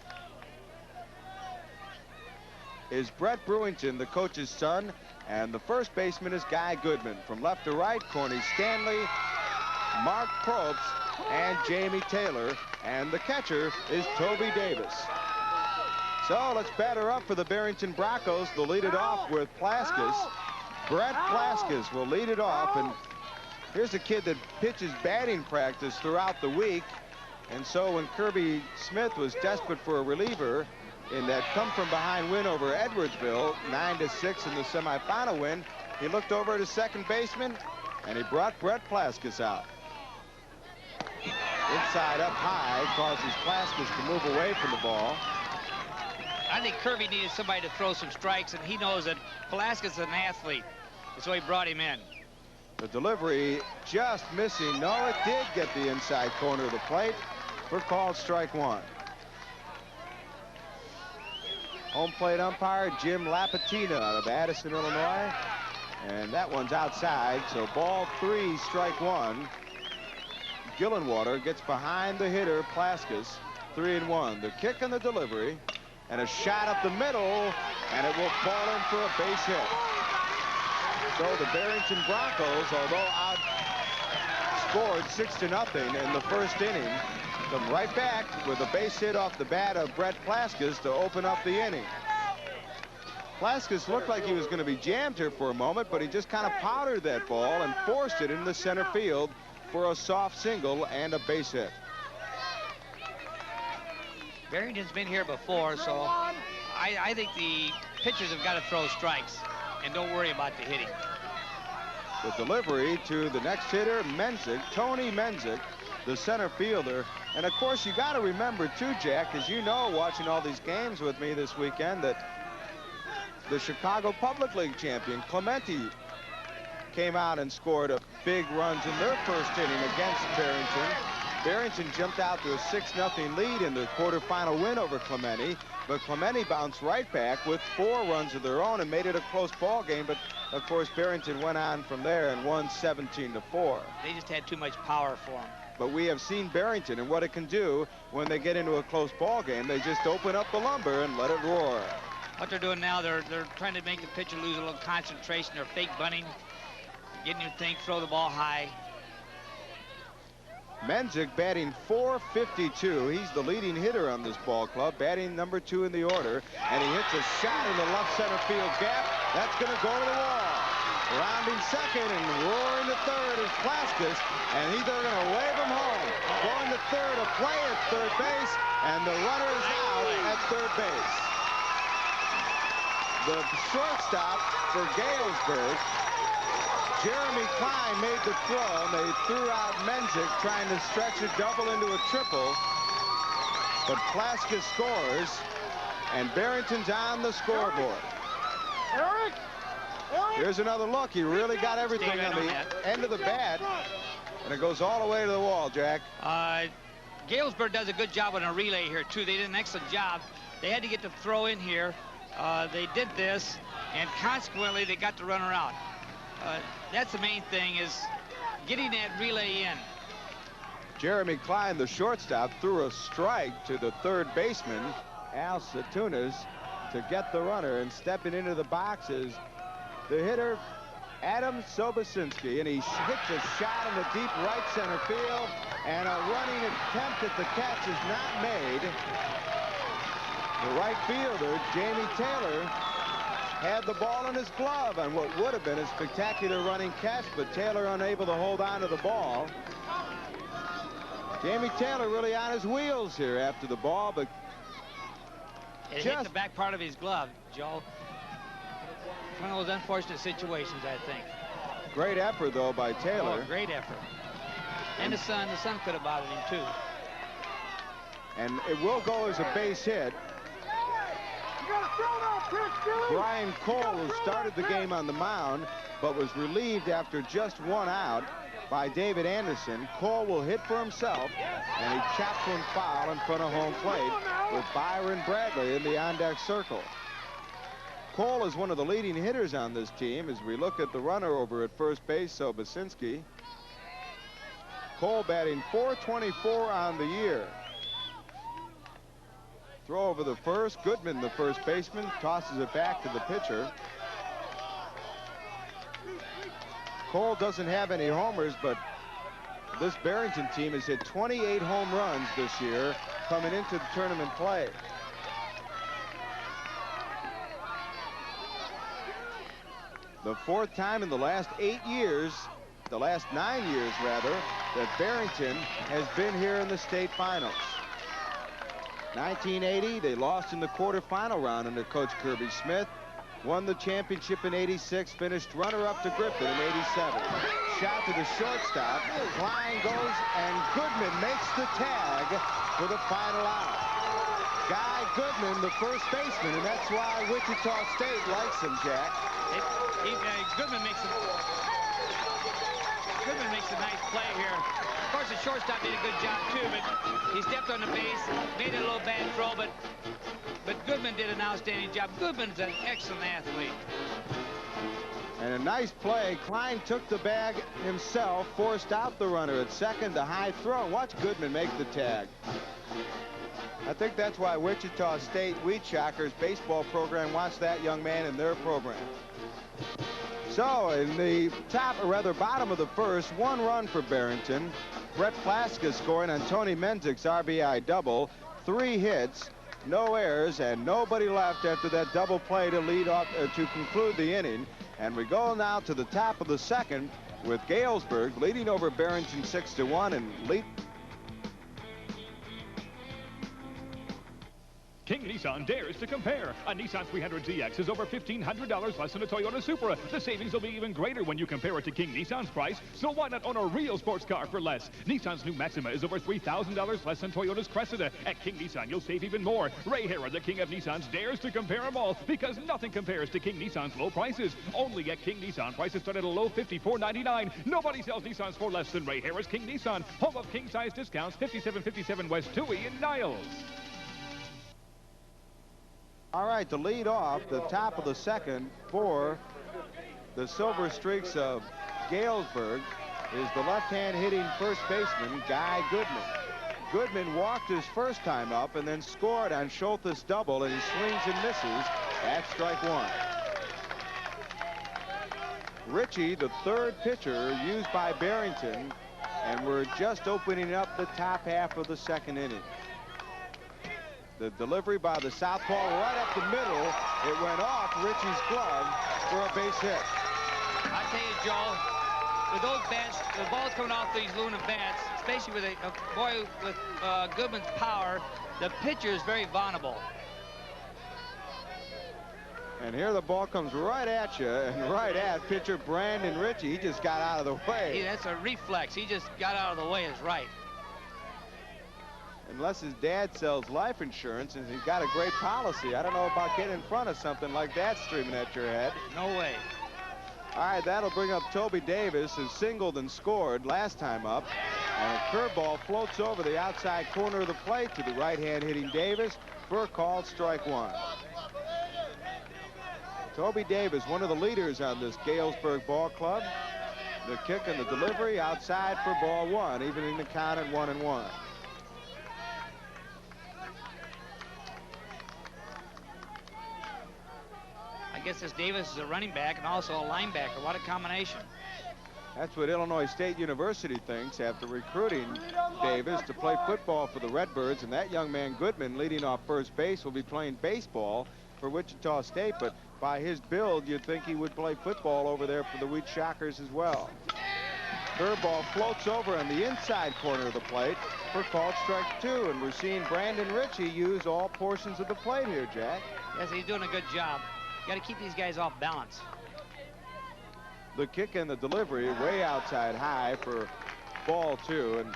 S1: is Brett Brewington, the coach's son. And the first baseman is Guy Goodman. From left to right, Corny Stanley, Mark Probst, and Jamie Taylor. And the catcher is Toby Davis. So let's batter up for the Barrington Broncos. They'll lead it off with Plaskus. Brett Plaskus will lead it off. And here's a kid that pitches batting practice throughout the week. And so when Kirby Smith was desperate for a reliever in that come-from-behind win over Edwardsville, 9-6 in the semifinal win, he looked over at his second baseman, and he brought Brett Plaskus out. Inside up high causes Plaskus to move away from the ball.
S7: I think Kirby needed somebody to throw some strikes, and he knows that Plaskus is an athlete. So he brought him in.
S1: The delivery just missing. No, it did get the inside corner of the plate for called strike one. Home plate umpire Jim Lapatina out of Addison, Illinois. And that one's outside, so ball 3, strike 1. Gillenwater gets behind the hitter, Plaskus, 3-1. The kick and the delivery, and a shot up the middle, and it will fall in for a base hit. So the Barrington Broncos, although outscored 6-0 in the first inning, come right back with a base hit off the bat of Brett Plaskus to open up the inning. Plaskus looked like he was going to be jammed here for a moment, but he just kind of powdered that ball and forced it into center field for a soft single and a base hit.
S7: Barrington's been here before, so I think the pitchers have got to throw strikes and don't worry about the hitting.
S1: The delivery to the next hitter, Menzik, Tony Menzik, the center fielder. And of course, you got to remember too, Jack, as you know, watching all these games with me this weekend, that the Chicago Public League champion Clemente came out and scored a big runs in their first inning against Barrington. Barrington jumped out to a 6-0 lead in the quarterfinal win over Clemente, but Clemente bounced right back with 4 runs of their own and made it a close ball game. But of course, Barrington went on from there and won 17-4.
S7: They just had too much power for them.
S1: But we have seen Barrington and what it can do when they get into a close ball game. They just open up the lumber and let it roar.
S7: What they're doing now, they're trying to make the pitcher lose a little concentration. They're fake bunting, getting him to think, throw the ball high.
S1: Menzik batting .452. He's the leading hitter on this ball club, batting number 2 in the order. And he hits a shot in the left center field gap. That's going to go to the wall. Rounding second and roaring to third is Plaskus, and they're going to wave him home. Going to third, a play at third base, and the runner is out at third base. the shortstop for Galesburg. Jeremy Klein made the throw, and they threw out Menzik, trying to stretch a double into a triple. But Plaska scores, and Barrington's on the scoreboard.
S6: Eric!
S1: Here's another look. He really got everything
S7: right
S1: on the end of the bat, and it goes all the way to the wall, Jack.
S7: Galesburg does a good job on a relay here, too. They did an excellent job. They had to get the throw in here. They did this, and consequently, they got the runner out. That's the main thing, is getting that relay in.
S1: Jeremy Klein, the shortstop, threw a strike to the third baseman, Al Satunas, to get the runner, and stepping into the box is the hitter, Adam Sobosinski, and he hits a shot in the deep right center field, and a running attempt at the catch is not made. The right fielder, Jamie Taylor, had the ball in his glove on what would have been a spectacular running catch, but Taylor unable to hold on to the ball. Jamie Taylor really on his wheels here after the ball, but
S7: it hit the back part of his glove, Joe. One of those unfortunate situations, I think.
S1: Great effort, though, by Taylor.
S7: Oh, great effort. And the sun could have bothered him, too.
S1: And it will go as a base hit. Brian Cole, who started the game on the mound, but was relieved after just one out by David Anderson. Cole will hit for himself, and he chops one foul in front of home plate with Byron Bradley in the on-deck circle. Cole is one of the leading hitters on this team as we look at the runner over at first base, Sobosinski. Cole batting .424 on the year. Throw over the first. Goodman, the first baseman, tosses it back to the pitcher. Cole doesn't have any homers, but this Barrington team has hit 28 home runs this year coming into the tournament play. The fourth time in the last 8 years, the last 9 years rather, that Barrington has been here in the state finals. 1980, they lost in the quarterfinal round under Coach Kirby Smith. Won the championship in '86, finished runner-up to Griffin in '87. Shot to the shortstop. Klein goes, and Goodman makes the tag for the final out. Guy Goodman, the first baseman, and that's why Wichita State likes him, Jack.
S7: Goodman makes a nice play here. Of course, the shortstop did a good job, too, but he stepped on the base, made a little bad throw, but Goodman did an outstanding job. Goodman's an excellent athlete.
S1: And a nice play. Klein took the bag himself, forced out the runner at second, the high throw. Watch Goodman make the tag. I think that's why Wichita State Wheat Shockers baseball program wants that young man in their program. So in the top, or rather bottom of the first, one run for Barrington. Brett Plaska scoring on Tony Menzik's RBI double. 3 hits, no errors, and nobody left after that double play to lead off to conclude the inning. And we go now to the top of the second with Galesburg leading over Barrington 6-1 and lead.
S8: King Nissan dares to compare. A Nissan 300ZX is over $1,500 less than a Toyota Supra. The savings will be even greater when you compare it to King Nissan's price, so why not own a real sports car for less? Nissan's new Maxima is over $3,000 less than Toyota's Cressida. At King Nissan, you'll save even more. Ray Harrod, the king of Nissans, dares to compare them all because nothing compares to King Nissan's low prices. Only at King Nissan, prices start at a low $54.99. Nobody sells Nissans for less than Ray Harrod's King Nissan, home of king-size discounts, 5757 West Toohey in Niles.
S1: All right, to lead off the top of the second for the Silver Streaks of Galesburg is the left-hand hitting first baseman, Guy Goodman. Goodman walked his first time up and then scored on Schultes' double, and he swings and misses at strike one. Ritchie, the third pitcher used by Barrington, and we're just opening up the top half of the second inning. The delivery by the southpaw right up the middle. It went off Ritchie's glove for a base hit.
S7: I tell you, Joe, with those bats, the ball's coming off these Luna bats, especially with a boy with Goodman's power, the pitcher is very vulnerable.
S1: And here the ball comes right at you and right at pitcher Brandon Ritchie. He just got out of the way.
S7: That's a reflex. He just got out of the way is right.
S1: Unless his dad sells life insurance and he's got a great policy. I don't know about getting in front of something like that streaming at your head.
S7: No way.
S1: All right, that'll bring up Toby Davis, who singled and scored last time up. And a curveball floats over the outside corner of the plate to the right-hand hitting Davis for a called strike one. Toby Davis, one of the leaders on this Galesburg ball club. The kick and the delivery outside for ball one, evening the count at 1-1.
S7: I guess this Davis is a running back and also a linebacker. What a combination.
S1: That's what Illinois State University thinks after recruiting Davis to play football for the Redbirds. And that young man, Goodman, leading off first base, will be playing baseball for Wichita State. But by his build, you'd think he would play football over there for the Wheat Shockers as well. Curveball floats over on the inside corner of the plate for called strike two. And we're seeing Brandon Ritchie use all portions of the plate here, Jack.
S7: Yes, he's doing a good job. Got to keep these guys off balance.
S1: The kick and the delivery way outside high for ball two. And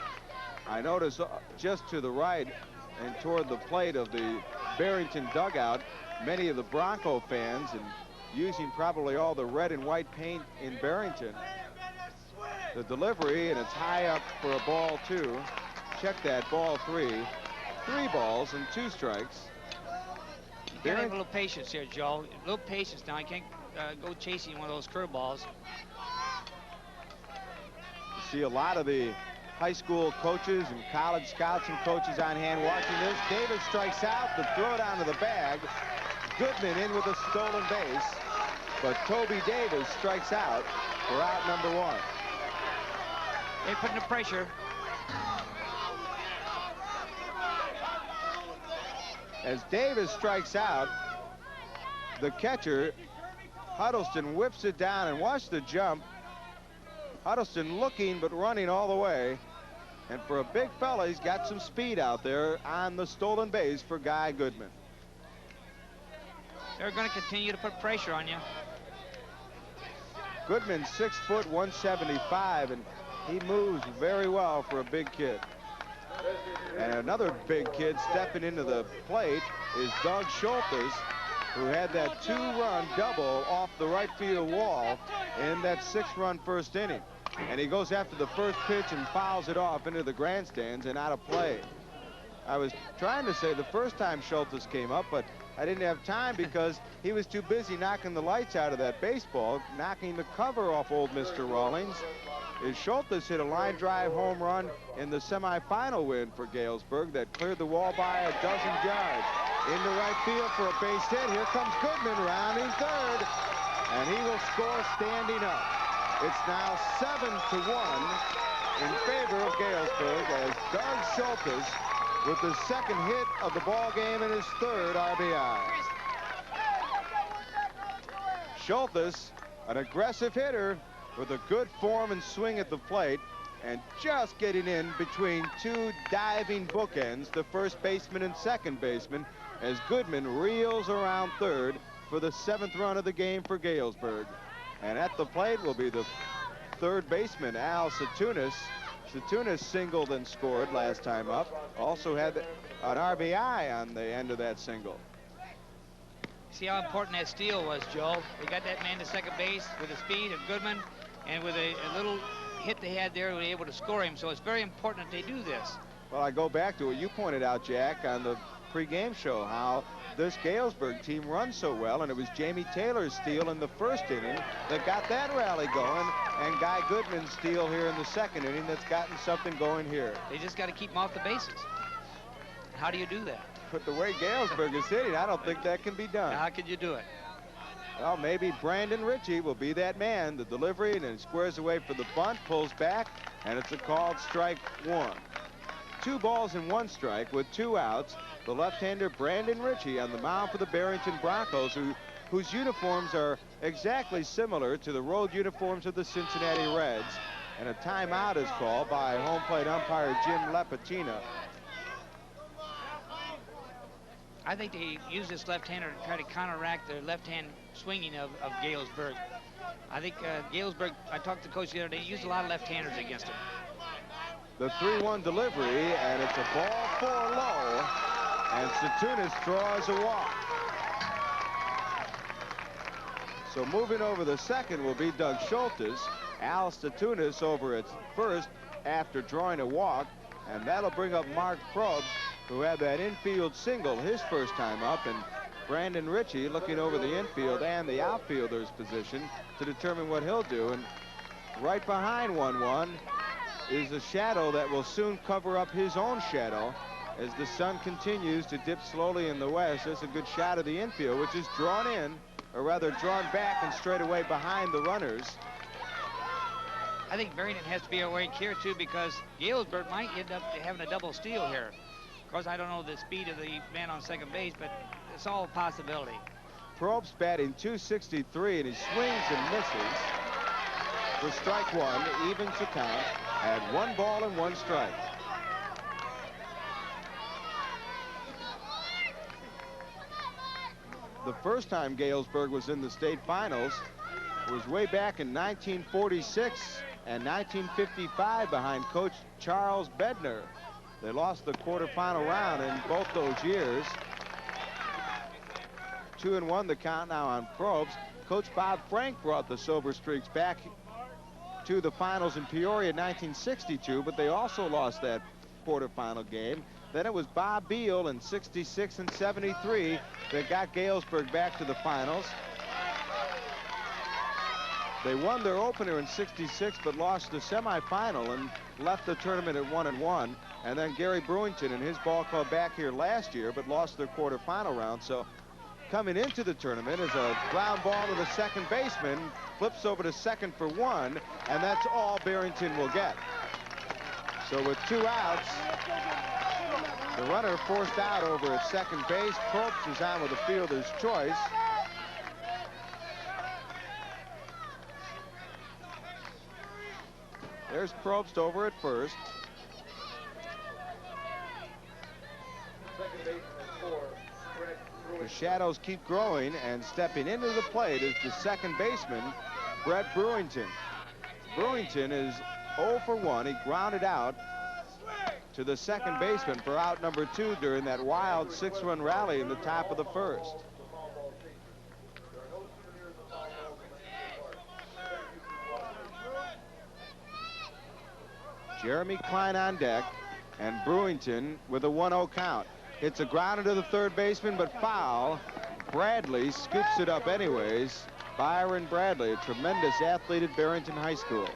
S1: I notice just to the right and toward the plate of the Barrington dugout, many of the Bronco fans, and using probably all the red and white paint in Barrington. The delivery, and it's high up for a ball two. Check that, ball three. 3 balls and 2 strikes.
S7: You gotta have a little patience here, Joe. A little patience now. I can't go chasing one of those curveballs.
S1: You see a lot of the high school coaches and college scouts and coaches on hand watching this. Davis strikes out, the throw down to the bag. Goodman in with a stolen base, but Toby Davis strikes out for out number 1.
S7: They're putting the pressure.
S1: As Davis strikes out, the catcher, Huddleston, whips it down, and watch the jump. Huddleston looking but running all the way. And for a big fella, he's got some speed out there on the stolen base for Guy Goodman.
S7: They're going to continue to put pressure on you.
S1: Goodman's 6 foot 175, and he moves very well for a big kid. And another big kid stepping into the plate is Doug Schultes, who had that 2-run double off the right field wall in that 6-run first inning. And he goes after the first pitch and fouls it off into the grandstands and out of play. I was trying to say the first time Schultes came up, but I didn't have time because he was too busy knocking the lights out of that baseball, knocking the cover off old Mr. Rawlings. Is Schultes hit a line drive home run in the semifinal win for Galesburg that cleared the wall by a dozen yards. Into right field for a base hit. Here comes Goodman rounding third, and he will score standing up. It's now 7-1 in favor of Galesburg as Doug Schultes with the second hit of the ball game and his 3rd RBI. Schultes, an aggressive hitter with a good form and swing at the plate, and just getting in between 2 diving bookends, the first baseman and second baseman, as Goodman reels around third for the 7th run of the game for Galesburg. And at the plate will be the 3rd baseman, Al Satunis. Satunis singled and scored last time up. Also had an RBI on the end of that single.
S7: See how important that steal was, Joe. They got that man to second base with the speed of Goodman, and with a little hit they had there, they were able to score him. So it's very important that they do this.
S1: Well, I go back to what you pointed out, Jack, on the pregame show, how this Galesburg team runs so well, and it was Jamie Taylor's steal in the first inning that got that rally going, and Guy Goodman's steal here in the second inning that's gotten something going here.
S7: They just got to keep them off the bases. How do you do that?
S1: But the way Galesburg is hitting, I don't think that can be done.
S7: How could you do it?
S1: Well, maybe Brandon Ritchie will be that man. The delivery, and then squares away for the bunt, pulls back, and it's a called strike 1. 2 balls and 1 strike with 2 outs. The left-hander Brandon Ritchie on the mound for the Barrington Broncos, whose uniforms are exactly similar to the road uniforms of the Cincinnati Reds. And a timeout is called by home plate umpire Jim Lepatina.
S7: I think they use this left-hander to try to counteract the left-hand swinging of Galesburg. I think Galesburg, I talked to the coach the other day, he used a lot of left-handers against him.
S1: The 3-1 delivery, and it's a ball 4 low, and Statunas draws a walk. So moving over the second will be Doug Schultes. Al Statunas over at first after drawing a walk, and that'll bring up Mark Probst, who had that infield single his first time up, and Brandon Ritchie looking over the infield and the outfielder's position to determine what he'll do. And right behind 1-1 is a shadow that will soon cover up his own shadow as the sun continues to dip slowly in the west. There's a good shot of the infield, which is drawn in, or rather drawn back and straight away behind the runners.
S7: I think Barrington has to be awake here too, because Galesburg might end up having a double steal here. Of course, I don't know the speed of the man on second base, but it's all a possibility.
S1: Probst batting .263, and he swings and misses for strike one, even to count at 1 ball and 1 strike. The first time Galesburg was in the state finals was way back in 1946 and 1955 behind Coach Charles Bednar. They lost the quarterfinal round in both those years. 2-1 the count now on Probst. Coach Bob Frank brought the Silver Streaks back to the finals in Peoria in 1962, but they also lost that quarterfinal game. Then it was Bob Beal in 66 and 73 that got Galesburg back to the finals. They won their opener in 66, but lost the semifinal and left the tournament at 1-1. And then Gary Brewington and his ball club back here last year, but lost their quarterfinal round. So coming into the tournament is a ground ball to the second baseman, flips over to second for 1, and that's all Barrington will get. So with 2 outs, the runner forced out over at second base. Probst is on with a fielder's choice. There's Probst over at first. The shadows keep growing, and stepping into the plate is the second baseman, Brett Brewington. Brewington is 0 for 1. He grounded out to the second baseman for out number 2 during that wild 6-run rally in the top of the first. Jeremy Klein on deck, and Brewington with a 1-0 count. It's a ground into the third baseman, but foul. Bradley scoops it up anyways. Byron Bradley, a tremendous athlete at Barrington High School.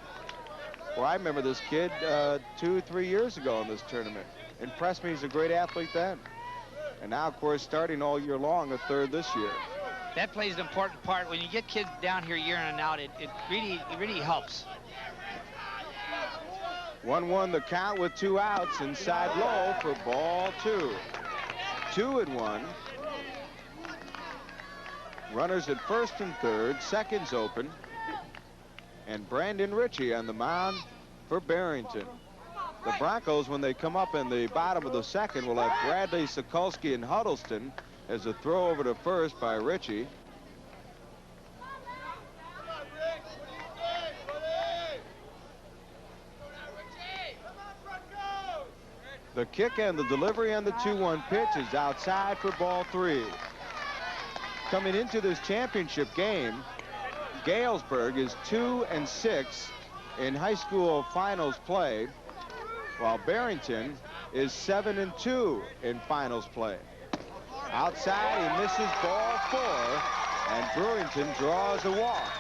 S1: Well, I remember this kid 2-3 years ago in this tournament. Impressed me. He's a great athlete then. And now, of course, starting all year long, a third this year.
S7: That plays an important part. When you get kids down here year in and out, it really helps.
S1: 1-1 the count with 2 outs, inside low for ball 2. 2-1. Runners at first and third, seconds open. And Brandon Ritchie on the mound for Barrington. The Broncos, when they come up in the bottom of the second, will have Bradley, Sokulski, and Huddleston as a throw over to first by Ritchie. The kick and the delivery on the 2-1 pitch is outside for ball 3. Coming into this championship game, Galesburg is 2-6 in high school finals play, while Barrington is 7-2 in finals play. Outside, he misses ball 4, and Brewington draws a walk.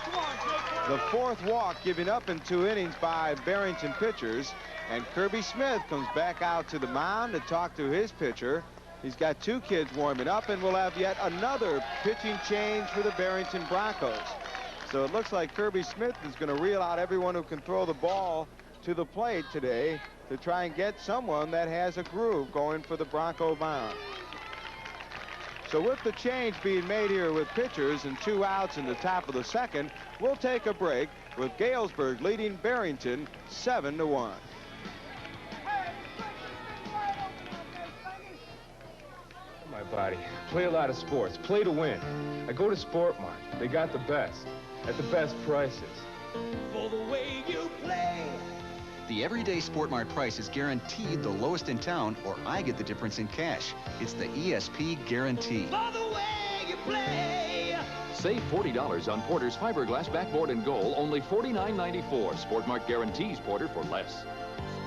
S1: The 4th walk given up in 2 innings by Barrington pitchers, and Kirby Smith comes back out to the mound to talk to his pitcher. He's got 2 kids warming up, and we'll have yet another pitching change for the Barrington Broncos. So it looks like Kirby Smith is going to reel out everyone who can throw the ball to the plate today to try and get someone that has a groove going for the Bronco mound. So with the change being made here with pitchers and 2 outs in the top of the second, we'll take a break with Galesburg leading Barrington 7-1.
S9: My everybody. Play a lot of sports. Play to win. I go to Sport Mart. They got the best at the best prices.
S10: For the way you play.
S11: The everyday Sport Mart price is guaranteed the lowest in town, or I get the difference in cash. It's the ESP guarantee.
S10: For the way you play.
S12: Save $40 on Porter's fiberglass backboard and goal, only $49.94. Sport Mart guarantees Porter for less.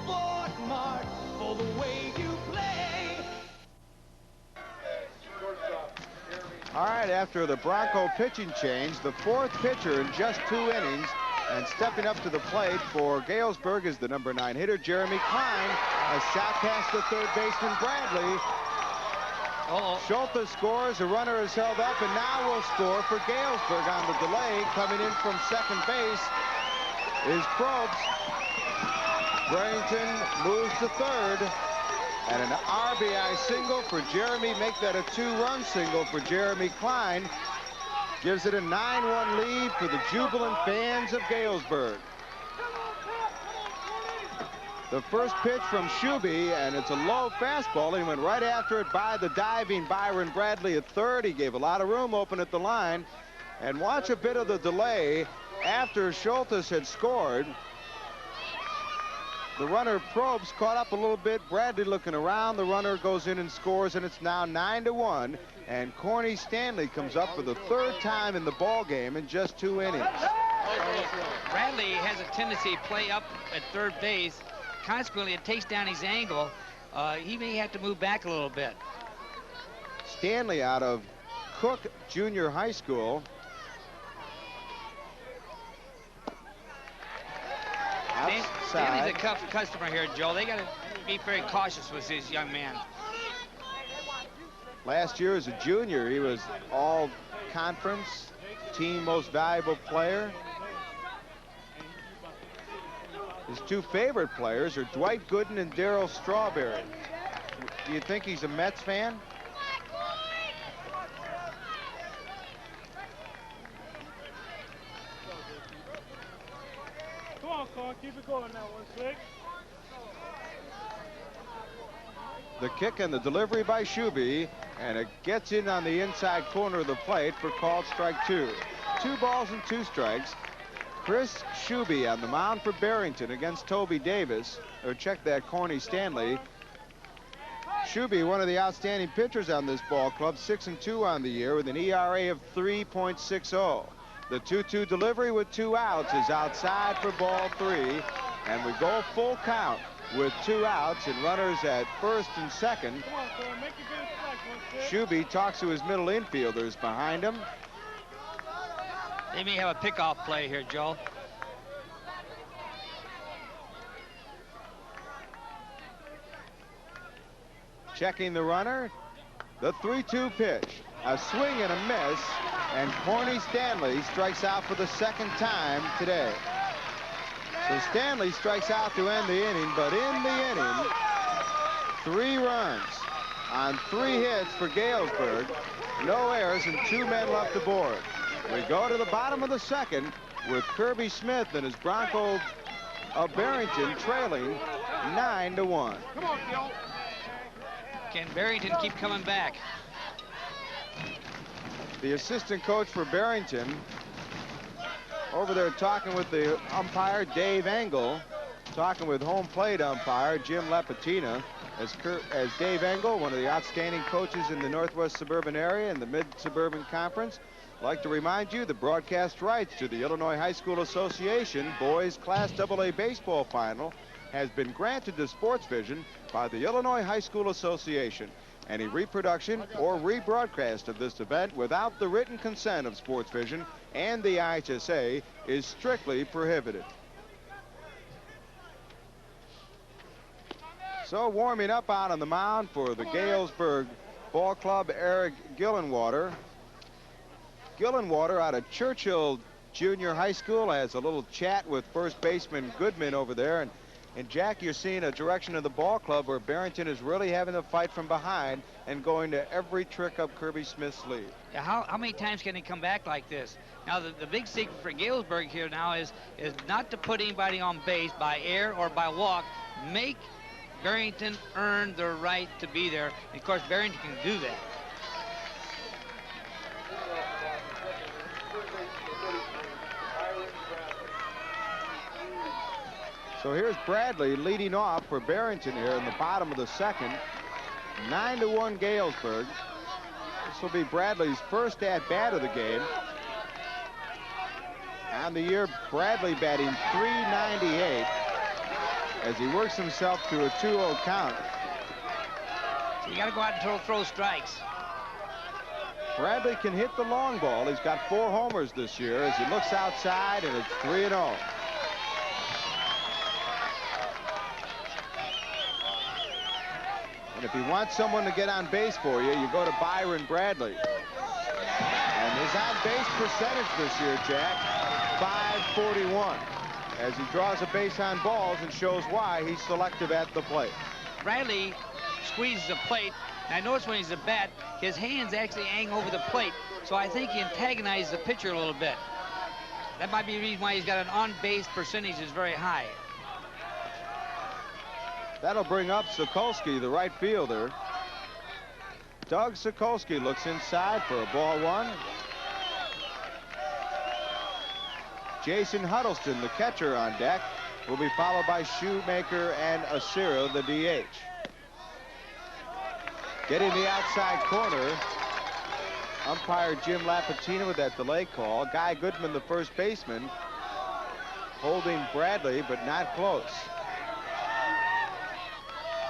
S10: Sport Mart, for the way you play.
S1: All right, after the Bronco pitching change, the fourth pitcher in just 2 innings, and stepping up to the plate for Galesburg is the number 9 hitter, Jeremy Klein. A shot past the third baseman, Bradley. Schulte scores, a runner is held up, and now will score for Galesburg on the delay. Coming in from second base is Probst. Barrington moves to third, and an RBI single for Jeremy. Make that a 2-run single for Jeremy Klein. Gives it a 9-1 lead for the jubilant fans of Galesburg. The first pitch from Shuby, and it's a low fastball. He went right after it by the diving Byron Bradley at third. He gave a lot of room open at the line. And watch a bit of the delay after Schultes had scored. The runner Probst caught up a little bit. Bradley looking around. The runner goes in and scores, and it's now 9-1. And Corny Stanley comes up for the 3rd time in the ball game in just 2 innings.
S7: Bradley has a tendency to play up at third base. Consequently, it takes down his angle. He may have to move back a little bit.
S1: Stanley out of Cook Junior High School.
S7: Stanley's a tough customer here, Joe. They got to be very cautious with this young man.
S1: Last year as a junior, he was all-conference, team most valuable player. His 2 favorite players are Dwight Gooden and Darryl Strawberry. Do you think he's a Mets fan?
S13: Come on, Carl, keep it going now, 1-6.
S1: The kick and the delivery by Shuby, and it gets in on the inside corner of the plate for called strike 2. 2 balls and 2 strikes. Chris Shuby on the mound for Barrington against Toby Davis. Or check that, Corny Stanley. Shuby, one of the outstanding pitchers on this ball club, 6-2 on the year with an ERA of 3.60. The 2-2 delivery with 2 outs is outside for ball 3, and we go full count with 2 outs and runners at first and second. Shuby talks to his middle infielders behind him.
S7: They may have a pickoff play here, Joe.
S1: Checking the runner. The 3-2 pitch. A swing and a miss. And Corny Stanley strikes out for the 2nd time today. So Stanley strikes out to end the inning, but in the inning, 3 runs on 3 hits for Galesburg. No errors and 2 men left aboard. We go to the bottom of the 2nd with Kirby Smith and his Bronco of Barrington trailing 9-1.
S13: Come on, Gil.
S7: Can Barrington keep coming back?
S1: The assistant coach for Barrington over there talking with the umpire, Dave Engel, talking with home plate umpire, Jim Lepatina, as Dave Engel, one of the outstanding coaches in the Northwest Suburban area and the Mid-Suburban Conference. I'd like to remind you the broadcast rights to the Illinois High School Association Boys Class AA Baseball Final has been granted to Sports Vision by the Illinois High School Association. Any reproduction or rebroadcast of this event without the written consent of Sports Vision and the IHSA is strictly prohibited. So warming up out on the mound for the Galesburg Ball Club, Eric Gillenwater. Gillenwater out of Churchill Junior High School has a little chat with first baseman Goodman over there. And Jack, you're seeing a direction of the ball club where Barrington is really having to fight from behind and going to every trick up Kirby Smith's sleeve.
S7: Yeah, how many times can he come back like this? Now, the big secret for Galesburg here now is not to put anybody on base by air or by walk. Make Barrington earn the right to be there. And of course, Barrington can do that.
S1: So here's Bradley leading off for Barrington here in the bottom of the second. 9-1 Galesburg. This will be Bradley's first at-bat of the game. On the year, Bradley batting .398 as he works himself to a 2-0 count.
S7: So you got to go out and throw strikes.
S1: Bradley can hit the long ball. He's got 4 homers this year as he looks outside, and it's 3-0. And if you want someone to get on base for you, you go to Byron Bradley. And his on-base percentage this year, Jack, .541, as he draws a base on balls and shows why he's selective at the plate.
S7: Bradley squeezes the plate. And I notice when he's at bat, his hands actually hang over the plate. So I think he antagonizes the pitcher a little bit. That might be the reason why he's got an on-base percentage is very high.
S1: That'll bring up Sokolsky, the right fielder. Doug Sokolsky looks inside for a ball 1. Jason Huddleston, the catcher, on deck, will be followed by Shoemaker and Asira, the DH. Getting the outside corner, umpire Jim Lapatina with that delay call. Guy Goodman, the first baseman, holding Bradley, but not close.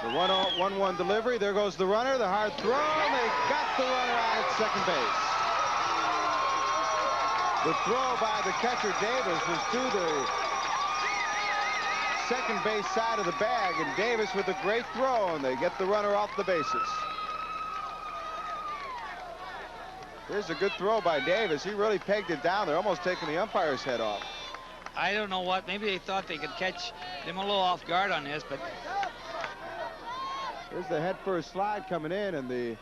S1: The 1-1 delivery. There goes the runner. The hard throw. And they got the runner out at second base. The throw by the catcher Davis was to the second base side of the bag, and Davis with a great throw, and they get the runner off the bases. Here's a good throw by Davis. He really pegged it down there, almost taking the umpire's head off.
S7: I don't know what. Maybe they thought they could catch them a little off guard on this, but
S1: here's the head first slide coming in, and the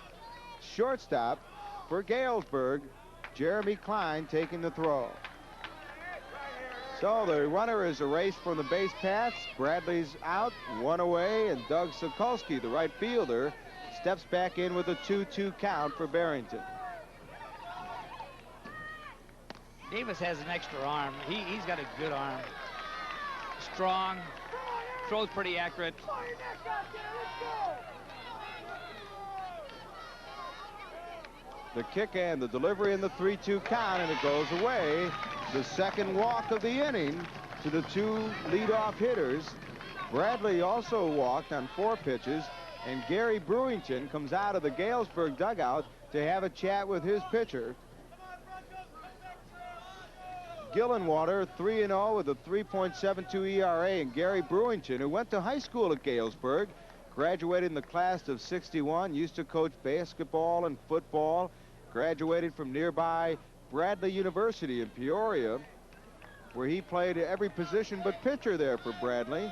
S1: shortstop for Galesburg, Jeremy Klein, taking the throw. So the runner is erased from the base paths. Bradley's out, 1 away, and Doug Sokolsky, the right fielder, steps back in with a 2-2 count for Barrington.
S7: Davis has an extra arm. He's got a good arm. Strong, throws pretty accurate.
S1: The kick and the delivery in the 3-2 count, and it goes away. The second walk of the inning to the 2 leadoff hitters. Bradley also walked on 4 pitches, and Gary Brewington comes out of the Galesburg dugout to have a chat with his pitcher. Gillenwater 3-0 with a 3.72 ERA, and Gary Brewington, who went to high school at Galesburg, graduated in the class of '61, used to coach basketball and football, graduated from nearby Bradley University in Peoria, where he played every position but pitcher there for Bradley.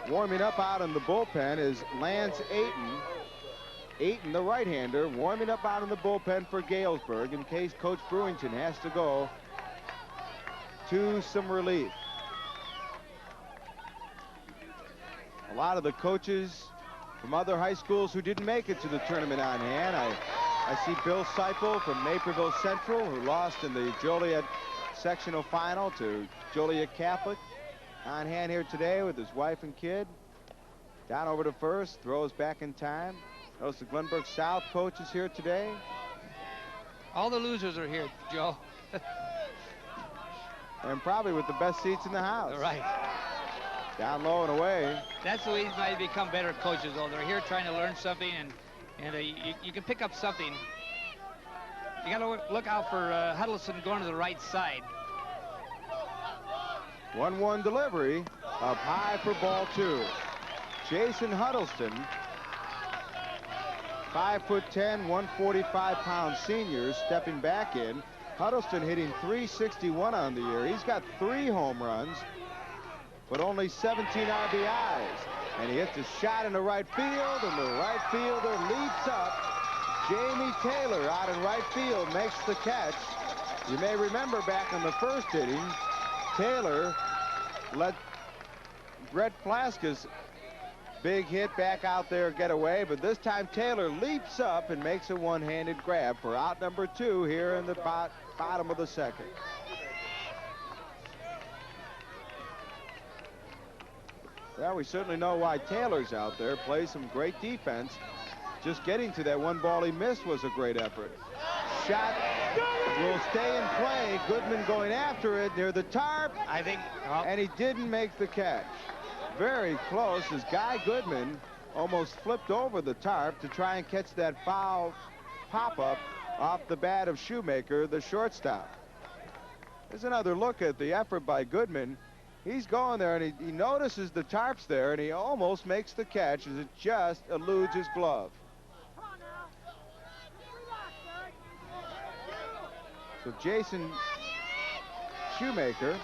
S1: Warming up out in the bullpen is Lance Ayton. Ayton, the right-hander, warming up out in the bullpen for Galesburg in case Coach Brewington has to go to some relief. A lot of the coaches from other high schools who didn't make it to the tournament on hand. I see Bill Seipel from Naperville Central, who lost in the Joliet sectional final to Joliet Catholic, on hand here today with his wife and kid. Down over to first, throws back in time. Notice the Glenburg South coach is here today.
S7: All the losers are here, Joe.
S1: And probably with the best seats in the house.
S7: Right.
S1: Down low and away.
S7: That's the way why they become better coaches, though. They're here trying to learn something, and you can pick up something. You got to look out for Huddleston going to the right side.
S1: 1-1 delivery up high for ball 2. Jason Huddleston, 5'10", 145-pound senior, stepping back in. Huddleston hitting .361 on the year. He's got 3 home runs, but only 17 RBIs. And he hits a shot in the right field, and the right fielder leaps up. Jamie Taylor out in right field makes the catch. You may remember back in the first inning, Taylor let Brett Flaskus Big hit back out there, get away, but this time Taylor leaps up and makes a one-handed grab for out number 2 here in the bottom of the second. Well, we certainly know why Taylor's out there. Plays some great defense. Just getting to that one ball he missed was a great effort. Shot will stay in play. Goodman going after it near the tarp.
S2: I think.
S1: And he didn't make the catch. Very close as Guy Goodman almost flipped over the tarp to try and catch that foul pop-up off the bat of Shoemaker, the shortstop. There's another look at the effort by Goodman. He's going there, and he notices the tarps there, and he almost makes the catch as it just eludes his glove. So Jason Shoemaker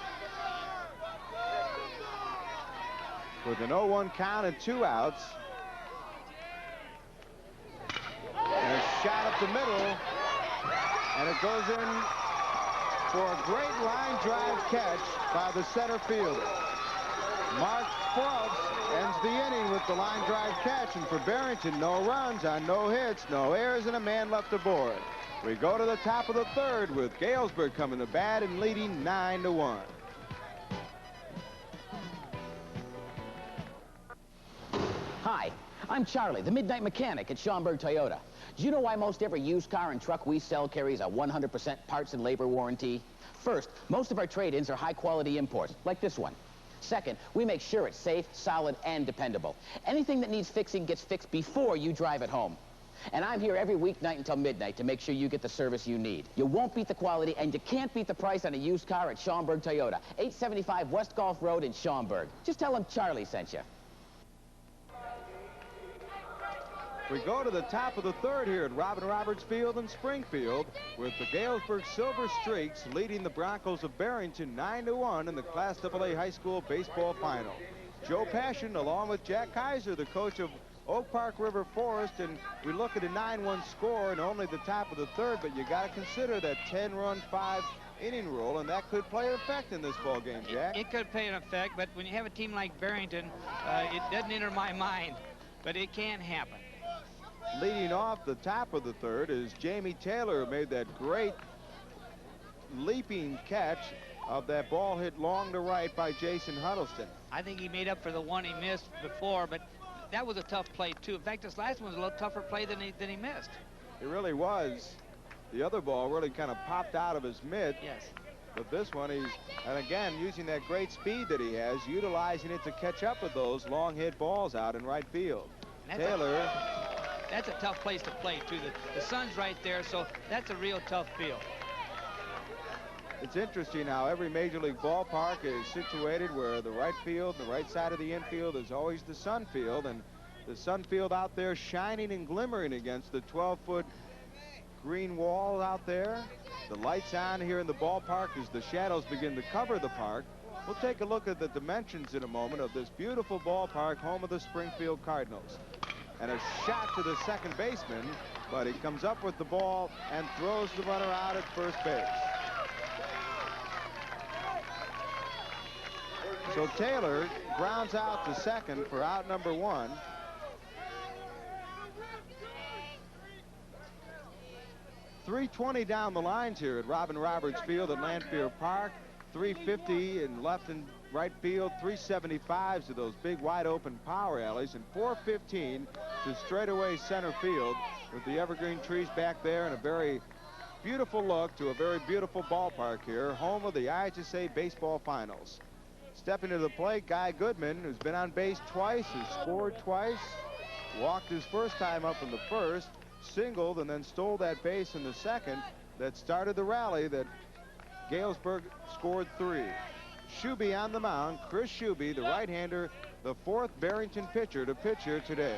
S1: with an 0-1 count and 2 outs. And a shot up the middle, and it goes in for a great line drive catch by the center fielder. Mark Phelps ends the inning with the line drive catch, and for Barrington, no runs on no hits, no errors, and a man left aboard. We go to the top of the third with Galesburg coming to bat and leading 9-1.
S14: Hi, I'm Charlie, the Midnight Mechanic at Schaumburg Toyota. Do you know why most every used car and truck we sell carries a 100% parts and labor warranty? First, most of our trade-ins are high-quality imports, like this one. Second, we make sure it's safe, solid, and dependable. Anything that needs fixing gets fixed before you drive it home. And I'm here every weeknight until midnight to make sure you get the service you need. You won't beat the quality, and you can't beat the price on a used car at Schaumburg Toyota, 875 West Gulf Road in Schaumburg. Just tell them Charlie sent you.
S1: We go to the top of the third here at Robin Roberts Field in Springfield with the Galesburg Silver Streaks leading the Broncos of Barrington 9-1 in the Class AA High School Baseball Final. Joe Passion along with Jack Kaiser, the coach of Oak Park River Forest, and we look at a 9-1 score and only the top of the third, but you got to consider that 10-run 5-inning rule, and that could play an effect in this ball game, Jack.
S7: It could play an effect, but when you have a team like Barrington, it doesn't enter my mind, but it can happen.
S1: Leading off the top of the third is Jamie Taylor, who made that great leaping catch of that ball hit long to right by Jason Huddleston.
S7: I think he made up for the one he missed before, but that was a tough play too. In fact, this last one was a little tougher play than he missed.
S1: It really was. The other ball really kind of popped out of his mitt.
S7: Yes.
S1: But this one, and again, using that great speed that he has, utilizing it to catch up with those long hit balls out in right field. Taylor.
S7: That's a tough place to play too. The sun's right there, so that's a real tough field.
S1: It's interesting how every major league ballpark is situated where the right field, the right side of the infield is always the sun field, and the sun field out there shining and glimmering against the 12-foot green wall out there. The lights on here in the ballpark as the shadows begin to cover the park. We'll take a look at the dimensions in a moment of this beautiful ballpark, home of the Springfield Cardinals. And a shot to the second baseman, but he comes up with the ball and throws the runner out at first base. So Taylor grounds out to second for out number 1. .320 down the lines here at Robin Roberts Field at Lanphier Park. .350 in left and right field, .375s to those big wide open power alleys, and .415 to straightaway center field with the evergreen trees back there, and a very beautiful look to a very beautiful ballpark here, home of the IHSA baseball finals. Stepping to the plate, Guy Goodman, who's been on base twice, has scored twice, walked his first time up in the first, singled, and then stole that base in the second that started the rally that Galesburg scored 3. Shuby on the mound. Chris Shuby, the right-hander, the 4th Barrington pitcher to pitch here today.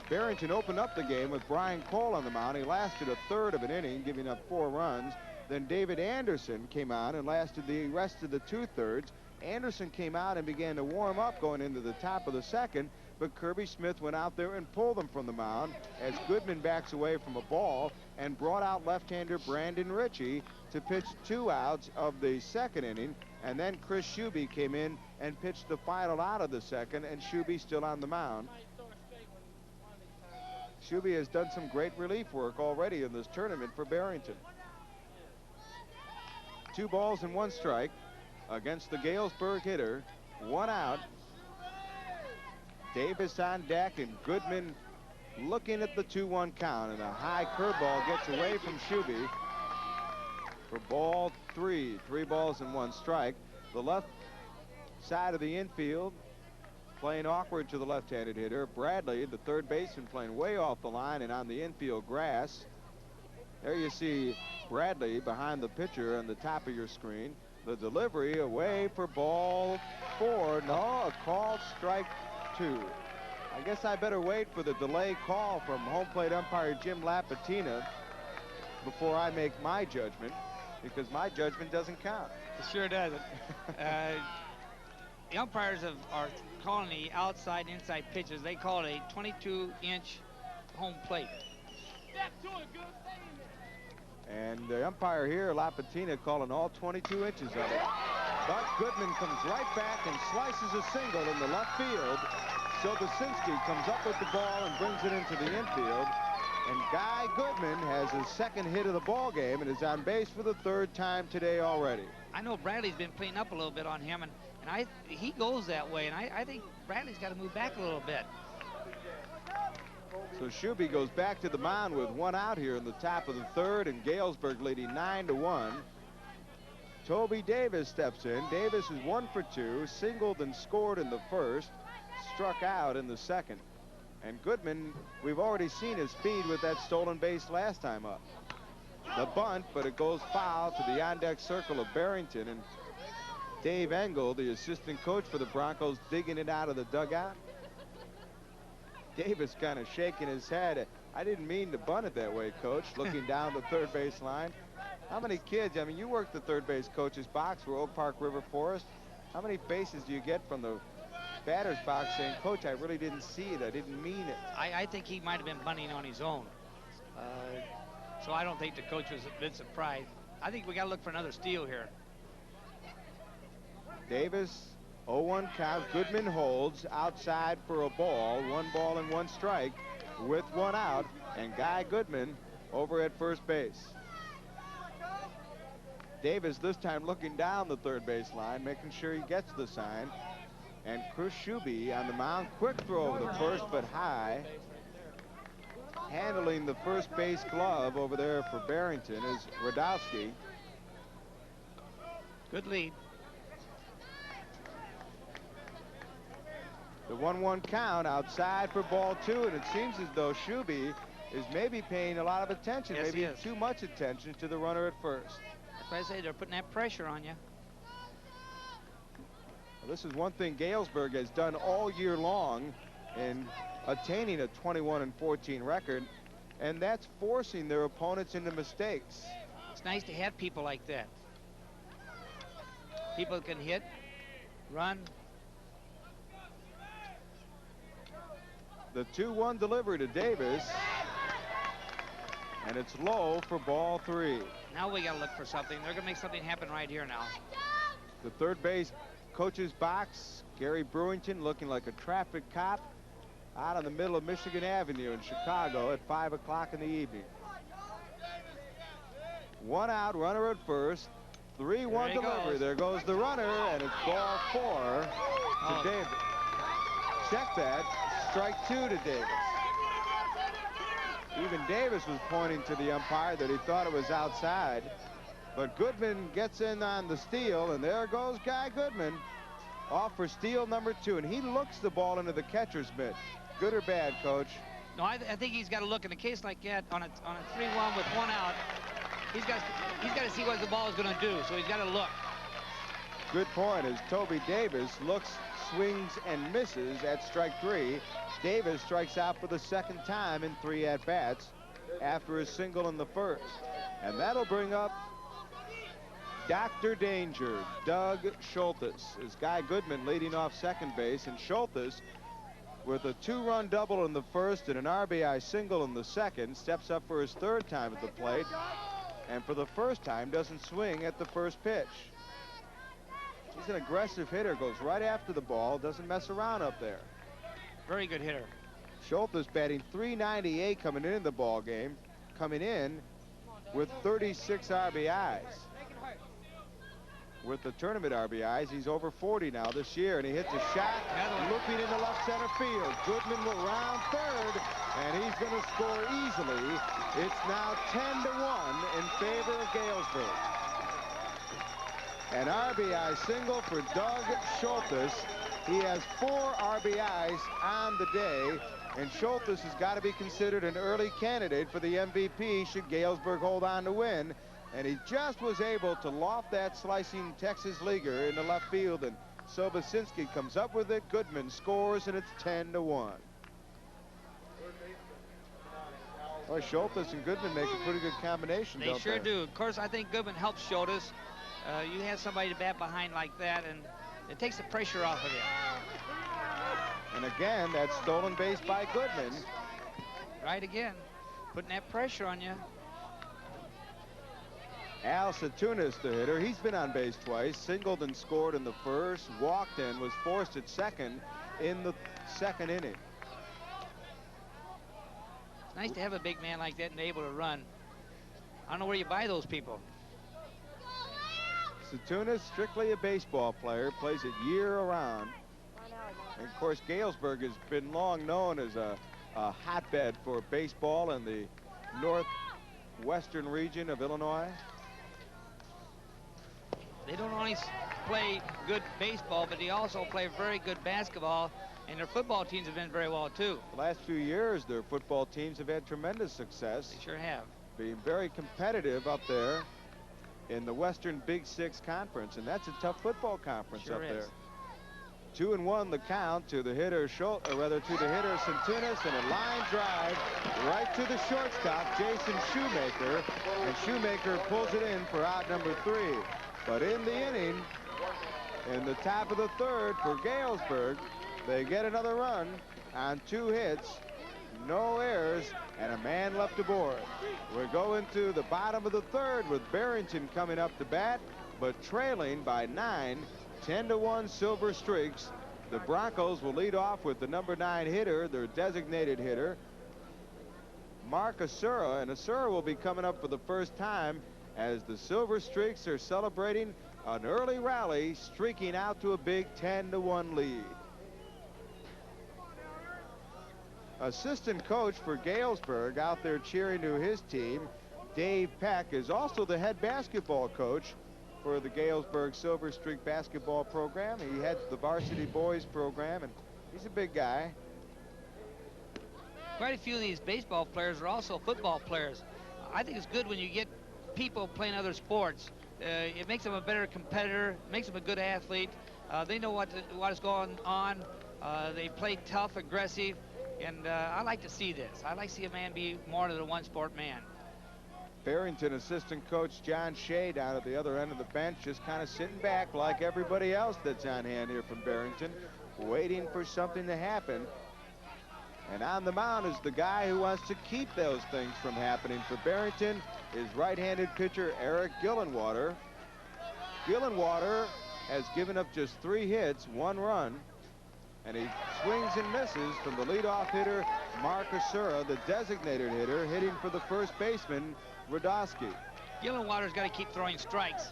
S1: Barrington opened up the game with Brian Cole on the mound. He lasted a third of an inning, giving up 4 runs. Then David Anderson came on and lasted the rest of the 2/3. Anderson came out and began to warm up going into the top of the second, but Kirby Smith went out there and pulled him from the mound as Goodman backs away from a ball and brought out left-hander Brandon Ritchie to pitch 2 outs of the second inning And then Chris Shuby came in and pitched the final out of the second, and Shuby still on the mound. Shuby has done some great relief work already in this tournament for Barrington. 2 balls and 1 strike against the Galesburg hitter. 1 out. Davis on deck, and Goodman looking at the 2-1 count, and a high curveball gets away from Shuby for ball 3. 3 balls and 1 strike. The left side of the infield playing awkward to the left-handed hitter. Bradley, the third baseman, playing way off the line and on the infield grass. There you see Bradley behind the pitcher on the top of your screen. The delivery away for ball 4. No, a called strike 2. I guess I better wait for the delay call from home plate umpire Jim Lapatina before I make my judgment, because my judgment doesn't count.
S7: It sure doesn't. The umpires are calling the outside inside pitches. They call it a 22-inch home plate.
S1: And the umpire here, Lapatina, calling all 22 inches of it. But Goodman comes right back and slices a single in the left field. So Basinski comes up with the ball and brings it into the infield. And Guy Goodman has his second hit of the ball game and is on base for the 3rd time today already.
S7: I know Bradley's been playing up a little bit on him, and he goes that way, and I think Bradley's got to move back a little bit.
S1: So Shuby goes back to the mound with 1 out here in the top of the 3rd, and Galesburg leading 9-1. Toby Davis steps in. Davis is 1 for 2, singled and scored in the 1st, struck out in the 2nd. And Goodman, we've already seen his speed with that stolen base last time up. The bunt, but it goes foul to the on-deck circle of Barrington, and Dave Engel, the assistant coach for the Broncos, digging it out of the dugout. Davis kind of shaking his head. I didn't mean to bunt it that way, Coach, looking down the 3rd base line. How many kids, I mean, you worked the 3rd base coach's box for Oak Park River Forest. How many faces do you get from the batter's box saying, Coach, I really didn't see it, I didn't mean it?
S7: I think he might have been bunting on his own. So I don't think the coach was a bit surprised. I think we got to look for another steal here.
S1: Davis, 0-1 count. Goodman holds outside for a ball. 1 ball and 1 strike with 1 out. And Guy Goodman over at first base. Davis this time looking down the 3rd base line, making sure he gets the sign. And Chris Shuby on the mound. Quick throw over the first, but high. Handling the first base glove over there for Barrington is Radowski.
S7: Good lead.
S1: The 1-1 count outside for ball 2, and it seems as though Shuby is maybe paying a lot of attention,
S7: yes,
S1: maybe too much attention to the runner at first.
S7: That's why I say they're putting that pressure on you.
S1: Well, this is one thing Galesburg has done all year long in attaining a 21-14 record, and that's forcing their opponents into mistakes.
S7: It's nice to have people like that. People can hit, run.
S1: The 2-1 delivery to Davis, and it's low for ball 3.
S7: Now we got to look for something. They're going to make something happen right here now.
S1: The 3rd base coach's box, Gary Brewington looking like a traffic cop out in the middle of Michigan Avenue in Chicago at 5 o'clock in the evening. 1 out, runner at first. 3-1 delivery. There goes the runner, and it's ball 4 to Davis. Check that. Strike 2 to Davis. Even Davis was pointing to the umpire that he thought it was outside. But Goodman gets in on the steal, and there goes Guy Goodman off for steal number 2. And he looks the ball into the catcher's mitt. Good or bad, Coach?
S7: No, I think he's got to look in a case like that on a 3-1 with 1 out. He's got to see what the ball is going to do, so he's got to look.
S1: Good point, as Toby Davis looks, swings, and misses at strike 3. Davis strikes out for the 2nd time in 3 at-bats after his single in the 1st. And that'll bring up Dr. Danger, Doug Schultes. Is Guy Goodman leading off second base, and Schultes, with a 2-run double in the 1st and an RBI single in the 2nd, steps up for his 3rd time at the plate, and for the 1st time doesn't swing at the 1st pitch. He's an aggressive hitter, goes right after the ball, doesn't mess around up there.
S7: Very good hitter.
S1: Schultes batting .398 coming into the ball game, coming in with 36 RBIs. With the tournament RBIs, he's over 40 now this year, and he hits a shot looping into left center field. Goodman will round third, and he's going to score easily. It's now 10-1 in favor of Galesburg. An RBI single for Doug Schultes. He has 4 RBIs on the day, and Schultes has got to be considered an early candidate for the MVP should Galesburg hold on to win. And he just was able to loft that slicing Texas leaguer into left field, and Sobocinski comes up with it. Goodman scores, and it's 10-1. Boy, Schultes and Goodman make a pretty good combination,
S7: They
S1: don't
S7: sure
S1: they?
S7: do. Of course, I think Goodman helps Schultes. You have somebody to bat behind like that, and it takes the pressure off of him.
S1: And again, that stolen base by Goodman.
S7: Right again, putting that pressure on you.
S1: Al Satunas, the hitter, he's been on base twice, singled and scored in the first, walked in, was forced at second in the second inning.
S7: It's nice to have a big man like that and able to run. I don't know where you buy those people.
S1: Satunas, strictly a baseball player, plays it year-round. And of course, Galesburg has been long known as a hotbed for baseball in the northwestern region of Illinois.
S7: They don't only play good baseball, but they also play very good basketball, and their football teams have been very well, too.
S1: The last few years, their football teams have had tremendous success.
S7: They sure have.
S1: Being very competitive up there in the Western Big Six Conference, and that's a tough football conference
S7: Sure
S1: up
S7: is.
S1: there. 2-1 the count to the hitter Schultes, or rather to the hitter Satunas, and a line drive right to the shortstop, Jason Shoemaker, and Shoemaker pulls it in for out number 3. But in the inning, in the top of the third for Galesburg, they get another run on 2 hits, no errors, and a man left aboard. We're going to the bottom of the third with Barrington coming up to bat, but trailing by 9, 10-1 Silver Streaks. The Broncos will lead off with the number 9 hitter, their designated hitter, Mark Asura, and Asura will be coming up for the first time as the Silver Streaks are celebrating an early rally, streaking out to a big 10-1 lead. Assistant coach for Galesburg out there cheering to his team, Dave Peck, is also the head basketball coach for the Galesburg Silver Streak basketball program. He heads the varsity boys program, and he's a big guy.
S7: Quite a few of these baseball players are also football players. I think it's good when you get people playing other sports. It makes them a better competitor, makes them a good athlete. They know what is going on. They play tough, aggressive, and I like to see this. I like to see a man be more than a one-sport man.
S1: Barrington assistant coach John Shea down at the other end of the bench, just kind of sitting back like everybody else that's on hand here from Barrington, waiting for something to happen. And on the mound is the guy who wants to keep those things from happening for Barrington, is right-handed pitcher Eric Gillenwater. Gillenwater has given up just 3 hits, 1 run, and he swings and misses from the leadoff hitter Mark Asura, the designated hitter, hitting for the first baseman Radosky.
S7: Gillenwater's got to keep throwing strikes.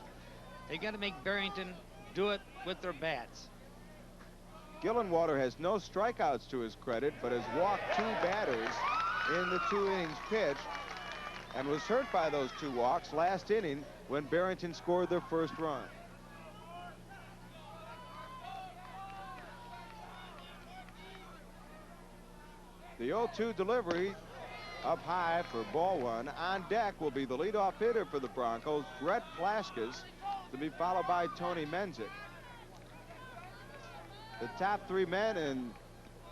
S7: They got to make Barrington do it with their bats.
S1: Gillenwater has no strikeouts to his credit, but has walked 2 batters in the 2 innings pitched, and was hurt by those 2 walks last inning when Barrington scored their first run. The 0-2 delivery up high for ball 1. On deck will be the leadoff hitter for the Broncos, Brett Plaskas, to be followed by Tony Menzik. The top 3 men in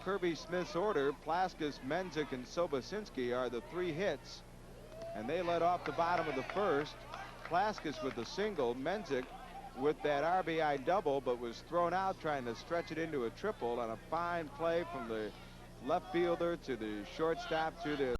S1: Kirby Smith's order, Plaskas, Menzik, and Sobocinski, are the 3 hits, and they led off the bottom of the first. Plaskas with a single, Menzik with that RBI double, but was thrown out trying to stretch it into a triple on a fine play from the left fielder to the shortstop to the